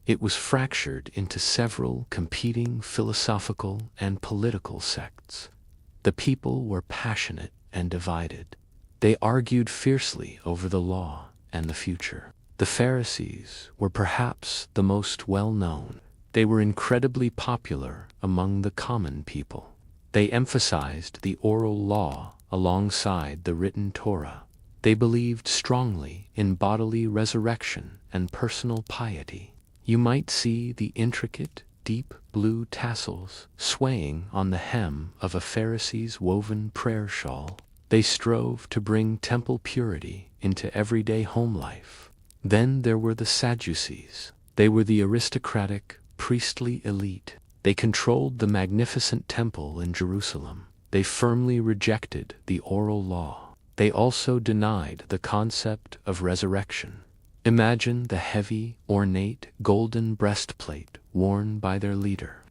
It was fractured into several competing philosophical and political sects. The people were passionate and divided. They argued fiercely over the law and the future. The Pharisees were perhaps the most well-known. They were incredibly popular among the common people. They emphasized the oral law alongside the written Torah. They believed strongly in bodily resurrection and personal piety. You might see the intricate, deep blue tassels swaying on the hem of a Pharisee's woven prayer shawl. They strove to bring temple purity into everyday home life. Then there were the Sadducees. They were the aristocratic, priestly elite. They controlled the magnificent temple in Jerusalem. They firmly rejected the oral law. They also denied the concept of resurrection. Imagine the heavy, ornate, golden breastplate worn by their leader.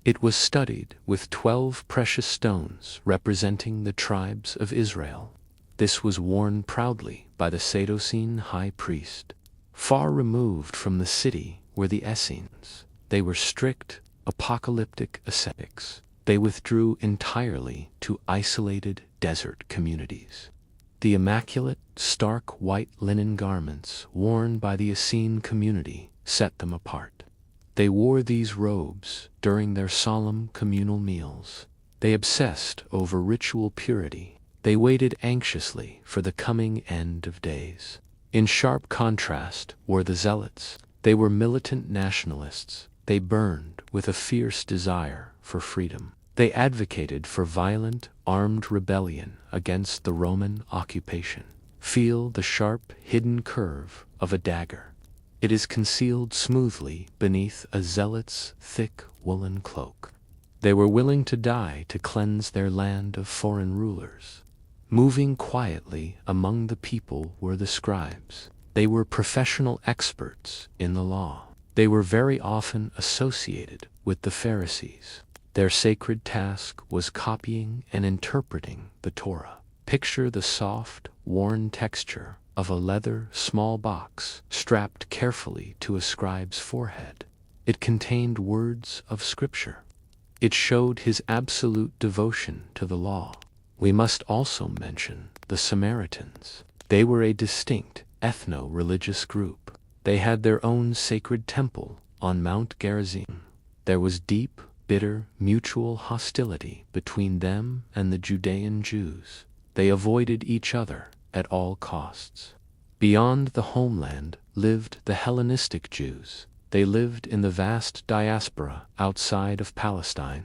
It was studded with 12 precious stones representing the tribes of Israel. This was worn proudly by the Sadducean high priest. Far removed from the city were the Essenes. They were strict, apocalyptic ascetics. They withdrew entirely to isolated desert communities. The immaculate, stark white linen garments worn by the Essene community set them apart. They wore these robes during their solemn communal meals. They obsessed over ritual purity. They waited anxiously for the coming end of days. In sharp contrast were the Zealots. They were militant nationalists. They burned with a fierce desire for freedom. They advocated for violent, armed rebellion against the Roman occupation. Feel the sharp, hidden curve of a dagger. It is concealed smoothly beneath a zealot's thick woolen cloak. They were willing to die to cleanse their land of foreign rulers. Moving quietly among the people were the scribes. They were professional experts in the law. They were very often associated with the Pharisees. Their sacred task was copying and interpreting the Torah. Picture the soft, worn texture of a leather small box strapped carefully to a scribe's forehead. It contained words of Scripture. It showed his absolute devotion to the law. We must also mention the Samaritans. They were a distinct ethno-religious group. They had their own sacred temple on Mount Gerizim. There was deep, bitter, mutual hostility between them and the Judean Jews. They avoided each other at all costs. Beyond the homeland lived the Hellenistic Jews. They lived in the vast diaspora outside of Palestine.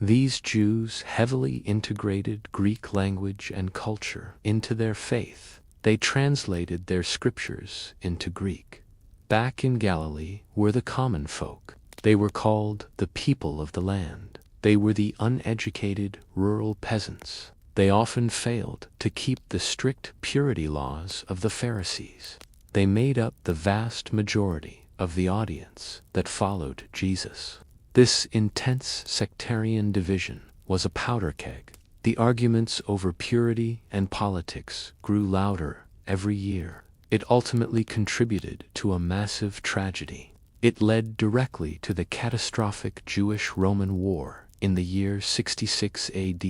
These Jews heavily integrated Greek language and culture into their faith. They translated their scriptures into Greek. Back in Galilee were the common folk. They were called the people of the land. They were the uneducated rural peasants. They often failed to keep the strict purity laws of the Pharisees. They made up the vast majority of the audience that followed Jesus. This intense sectarian division was a powder keg. The arguments over purity and politics grew louder every year. It ultimately contributed to a massive tragedy. It led directly to the catastrophic Jewish-Roman War in the year 66 AD.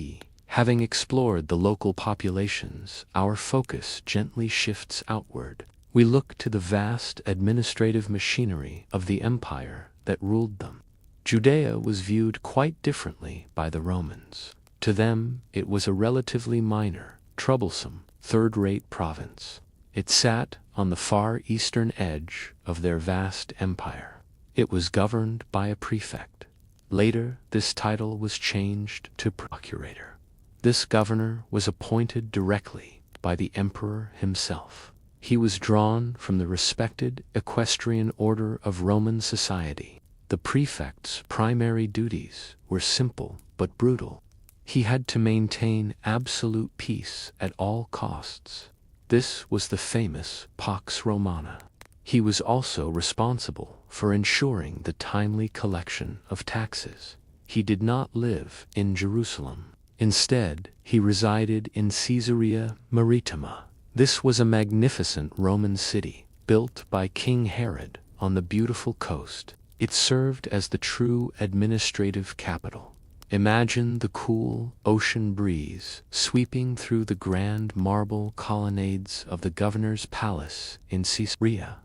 Having explored the local populations, our focus gently shifts outward. We look to the vast administrative machinery of the empire that ruled them. Judea was viewed quite differently by the Romans. To them, it was a relatively minor, troublesome, third-rate province. It sat on the far eastern edge of their vast empire. It was governed by a prefect. Later, this title was changed to procurator. This governor was appointed directly by the emperor himself. He was drawn from the respected equestrian order of Roman society. The prefect's primary duties were simple but brutal. He had to maintain absolute peace at all costs. This was the famous Pax Romana. He was also responsible for ensuring the timely collection of taxes. He did not live in Jerusalem. Instead, he resided in Caesarea Maritima. This was a magnificent Roman city, built by King Herod on the beautiful coast. It served as the true administrative capital. Imagine the cool ocean breeze sweeping through the grand marble colonnades of the governor's palace in Caesarea.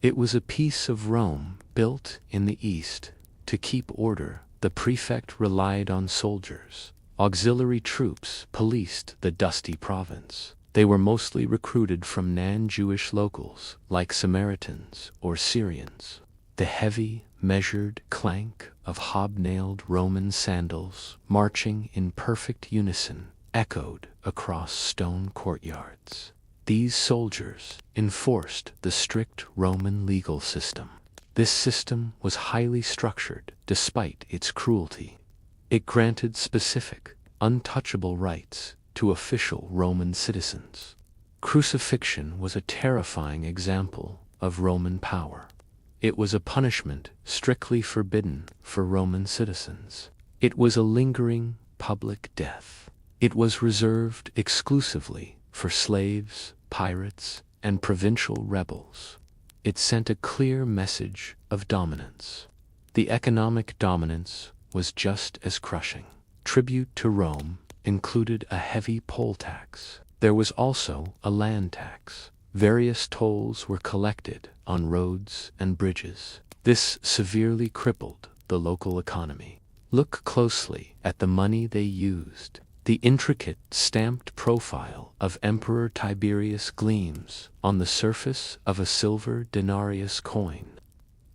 It was a piece of Rome built in the east. To keep order, the prefect relied on soldiers. Auxiliary troops policed the dusty province. They were mostly recruited from non-Jewish locals like Samaritans or Syrians. The heavy, measured clank of hobnailed Roman sandals marching in perfect unison echoed across stone courtyards. These soldiers enforced the strict Roman legal system. This system was highly structured despite its cruelty. It granted specific, untouchable rights to official Roman citizens. Crucifixion was a terrifying example of Roman power. It was a punishment strictly forbidden for Roman citizens. It was a lingering public death. It was reserved exclusively for slaves, pirates, and provincial rebels. It sent a clear message of dominance. The economic dominance was just as crushing. Tribute to Rome included a heavy poll tax. There was also a land tax. Various tolls were collected on roads and bridges. This severely crippled the local economy. Look closely at the money they used. The intricate stamped profile of Emperor Tiberius gleams on the surface of a silver denarius coin.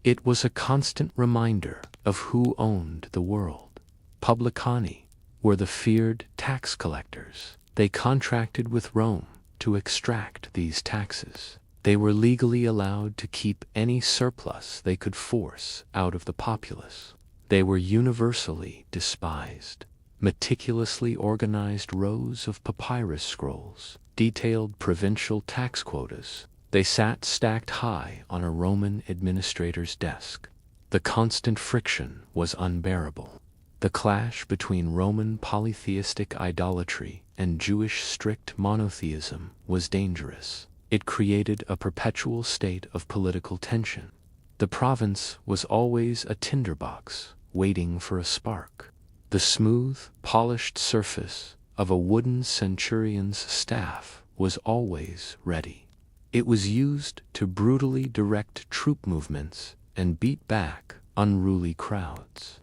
It was a constant reminder of who owned the world. Publicani were the feared tax collectors. They contracted with Rome to extract these taxes. They were legally allowed to keep any surplus they could force out of the populace. They were universally despised. Meticulously organized rows of papyrus scrolls detailed provincial tax quotas. They sat stacked high on a Roman administrator's desk. The constant friction was unbearable. The clash between Roman polytheistic idolatry and Jewish strict monotheism was dangerous. It created a perpetual state of political tension. The province was always a tinderbox, waiting for a spark. The smooth, polished surface of a wooden centurion's staff was always ready. It was used to brutally direct troop movements and beat back unruly crowds.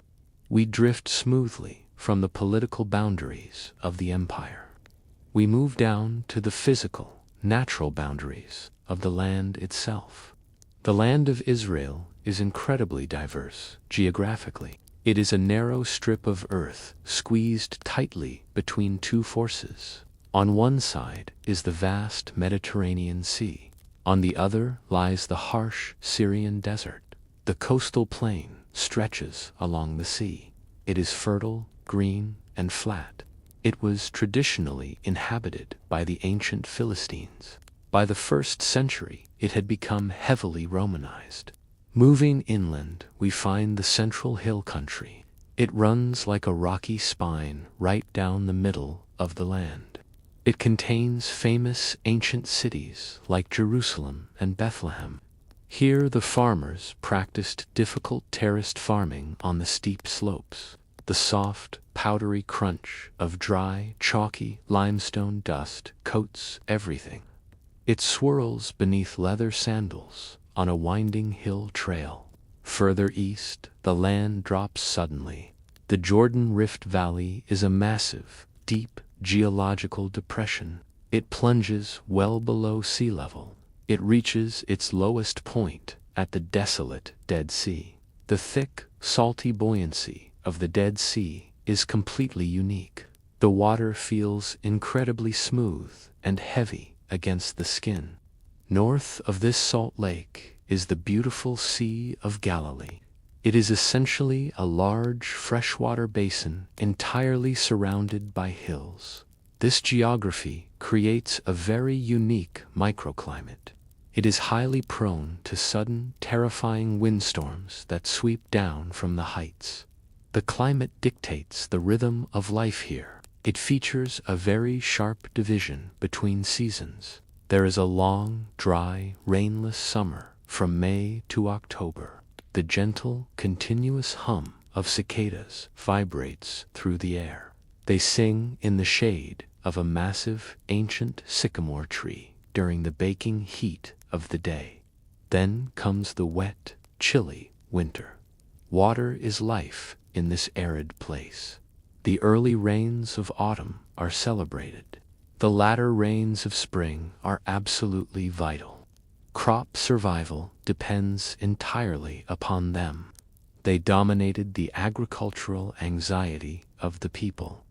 We drift smoothly from the political boundaries of the empire. We move down to the physical, natural boundaries of the land itself. The land of Israel is incredibly diverse geographically. It is a narrow strip of earth squeezed tightly between two forces. On one side is the vast Mediterranean Sea. On the other lies the harsh Syrian desert. The coastal plain stretches along the sea. It is fertile, green, and flat. It was traditionally inhabited by the ancient Philistines. By the 1st century, it had become heavily Romanized. Moving inland, we find the central hill country. It runs like a rocky spine right down the middle of the land. It contains famous ancient cities like Jerusalem and Bethlehem. Here the farmers practiced difficult terraced farming on the steep slopes. The soft, powdery crunch of dry, chalky limestone dust coats everything. It swirls beneath leather sandals on a winding hill trail. Further east, the land drops suddenly. The Jordan Rift Valley is a massive, deep geological depression. It plunges well below sea level. It reaches its lowest point at the desolate Dead Sea. The thick, salty buoyancy of the Dead Sea is completely unique. The water feels incredibly smooth and heavy against the skin. North of this salt lake is the beautiful Sea of Galilee. It is essentially a large freshwater basin entirely surrounded by hills. This geography creates a very unique microclimate. It is highly prone to sudden, terrifying windstorms that sweep down from the heights. The climate dictates the rhythm of life here. It features a very sharp division between seasons. There is a long, dry, rainless summer from May to October. The gentle, continuous hum of cicadas vibrates through the air. They sing in the shade of a massive, ancient sycamore tree during the baking heat of the day. Then comes the wet, chilly winter. Water is life in this arid place. The early rains of autumn are celebrated. The latter rains of spring are absolutely vital. Crop survival depends entirely upon them. They dominated the agricultural anxiety of the people.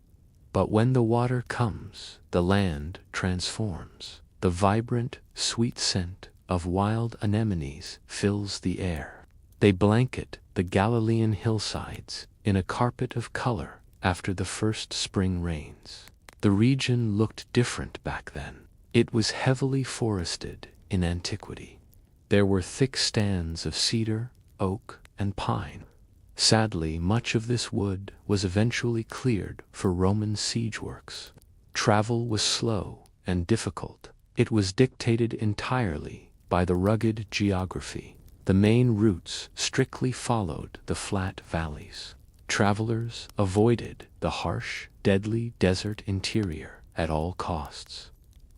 But when the water comes, the land transforms. The vibrant, sweet scent of wild anemones fills the air. They blanket the Galilean hillsides in a carpet of color after the first spring rains. The region looked different back then. It was heavily forested in antiquity. There were thick stands of cedar, oak, and pine. Sadly, much of this wood was eventually cleared for Roman siege works. Travel was slow and difficult. It was dictated entirely by the rugged geography. The main routes strictly followed the flat valleys. Travelers avoided the harsh, deadly desert interior at all costs.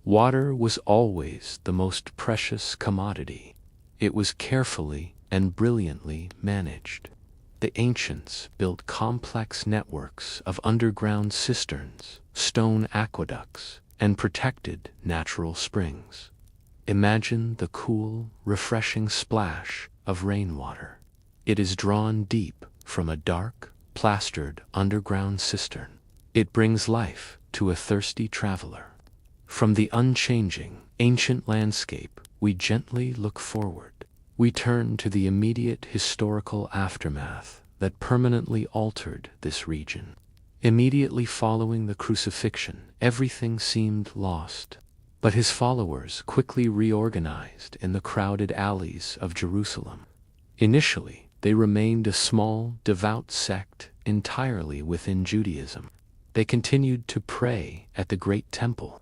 Water was always the most precious commodity. It was carefully and brilliantly managed. The ancients built complex networks of underground cisterns, stone aqueducts, and protected natural springs. Imagine the cool, refreshing splash of rainwater. It is drawn deep from a dark, plastered underground cistern. It brings life to a thirsty traveler. From the unchanging, ancient landscape, we gently look forward. We turn to the immediate historical aftermath that permanently altered this region. Immediately following the crucifixion, everything seemed lost. But his followers quickly reorganized in the crowded alleys of Jerusalem. Initially, they remained a small, devout sect entirely within Judaism. They continued to pray at the great temple.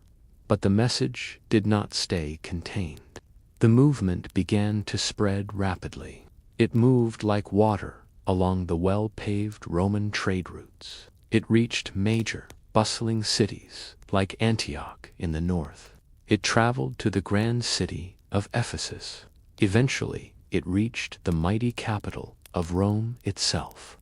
But the message did not stay contained. The movement began to spread rapidly. It moved like water along the well-paved Roman trade routes. It reached major, bustling cities like Antioch in the north. It traveled to the grand city of Ephesus. Eventually, it reached the mighty capital of Rome itself.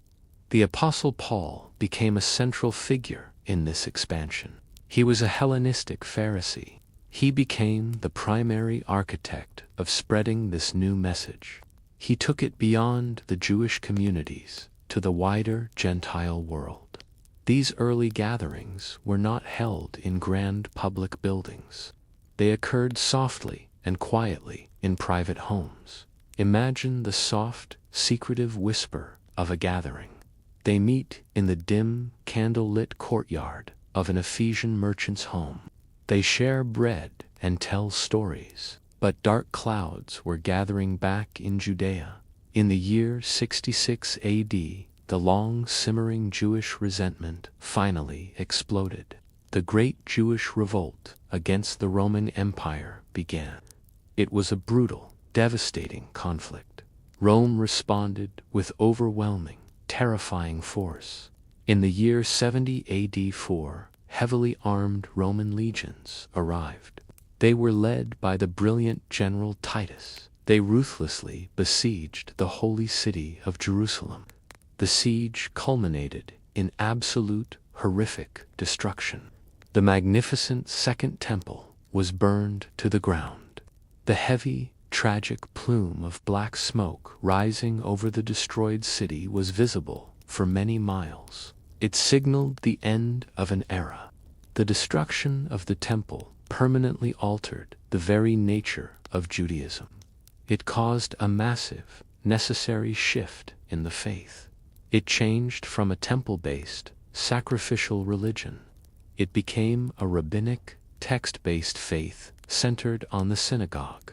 The Apostle Paul became a central figure in this expansion. He was a Hellenistic Pharisee. He became the primary architect of spreading this new message. He took it beyond the Jewish communities to the wider Gentile world. These early gatherings were not held in grand public buildings. They occurred softly and quietly in private homes. Imagine the soft, secretive whisper of a gathering. They meet in the dim, candle-lit courtyard of an Ephesian merchant's home. They share bread and tell stories. But dark clouds were gathering back in Judea. In the year 66 AD, the long simmering Jewish resentment finally exploded. The Great Jewish Revolt against the Roman Empire began. It was a brutal, devastating conflict. Rome responded with overwhelming, terrifying force. In the year 70 AD, 4 heavily armed Roman legions arrived. They were led by the brilliant General Titus. They ruthlessly besieged the holy city of Jerusalem. The siege culminated in absolute, horrific destruction. The magnificent Second Temple was burned to the ground. The heavy, tragic plume of black smoke rising over the destroyed city was visible for many miles. It signaled the end of an era. The destruction of the temple permanently altered the very nature of Judaism. It caused a massive, necessary shift in the faith. It changed from a temple-based, sacrificial religion. It became a rabbinic, text-based faith centered on the synagogue.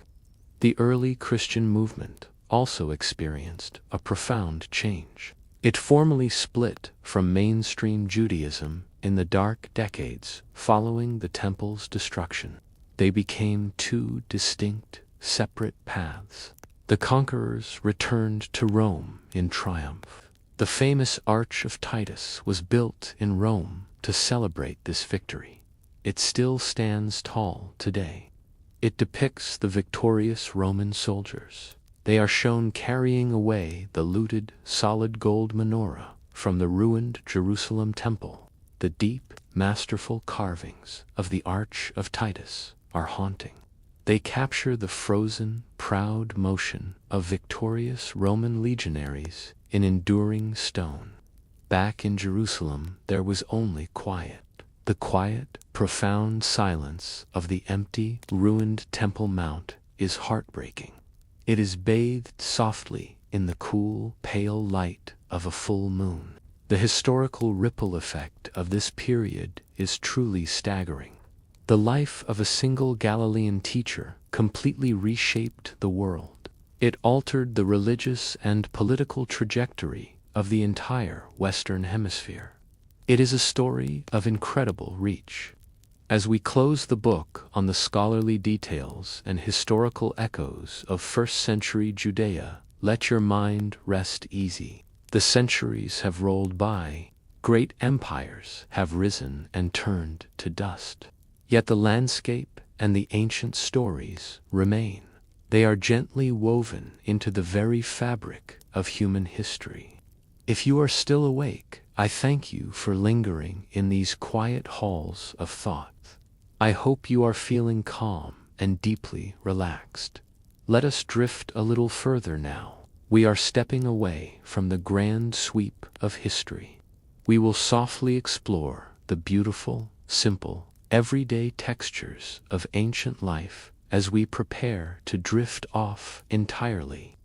The early Christian movement also experienced a profound change. It formally split from mainstream Judaism in the dark decades following the temple's destruction. They became two distinct, separate paths. The conquerors returned to Rome in triumph. The famous Arch of Titus was built in Rome to celebrate this victory. It still stands tall today. It depicts the victorious Roman soldiers. They are shown carrying away the looted, solid gold menorah from the ruined Jerusalem temple. The deep, masterful carvings of the Arch of Titus are haunting. They capture the frozen, proud motion of victorious Roman legionaries in enduring stone. Back in Jerusalem, there was only quiet. The quiet, profound silence of the empty, ruined Temple Mount is heartbreaking. It is bathed softly in the cool, pale light of a full moon. The historical ripple effect of this period is truly staggering. The life of a single Galilean teacher completely reshaped the world. It altered the religious and political trajectory of the entire Western Hemisphere. It is a story of incredible reach. As we close the book on the scholarly details and historical echoes of first-century Judea, let your mind rest easy. The centuries have rolled by. Great empires have risen and turned to dust. Yet the landscape and the ancient stories remain. They are gently woven into the very fabric of human history. If you are still awake, I thank you for lingering in these quiet halls of thought. I hope you are feeling calm and deeply relaxed. Let us drift a little further now. We are stepping away from the grand sweep of history. We will softly explore the beautiful, simple, everyday textures of ancient life as we prepare to drift off entirely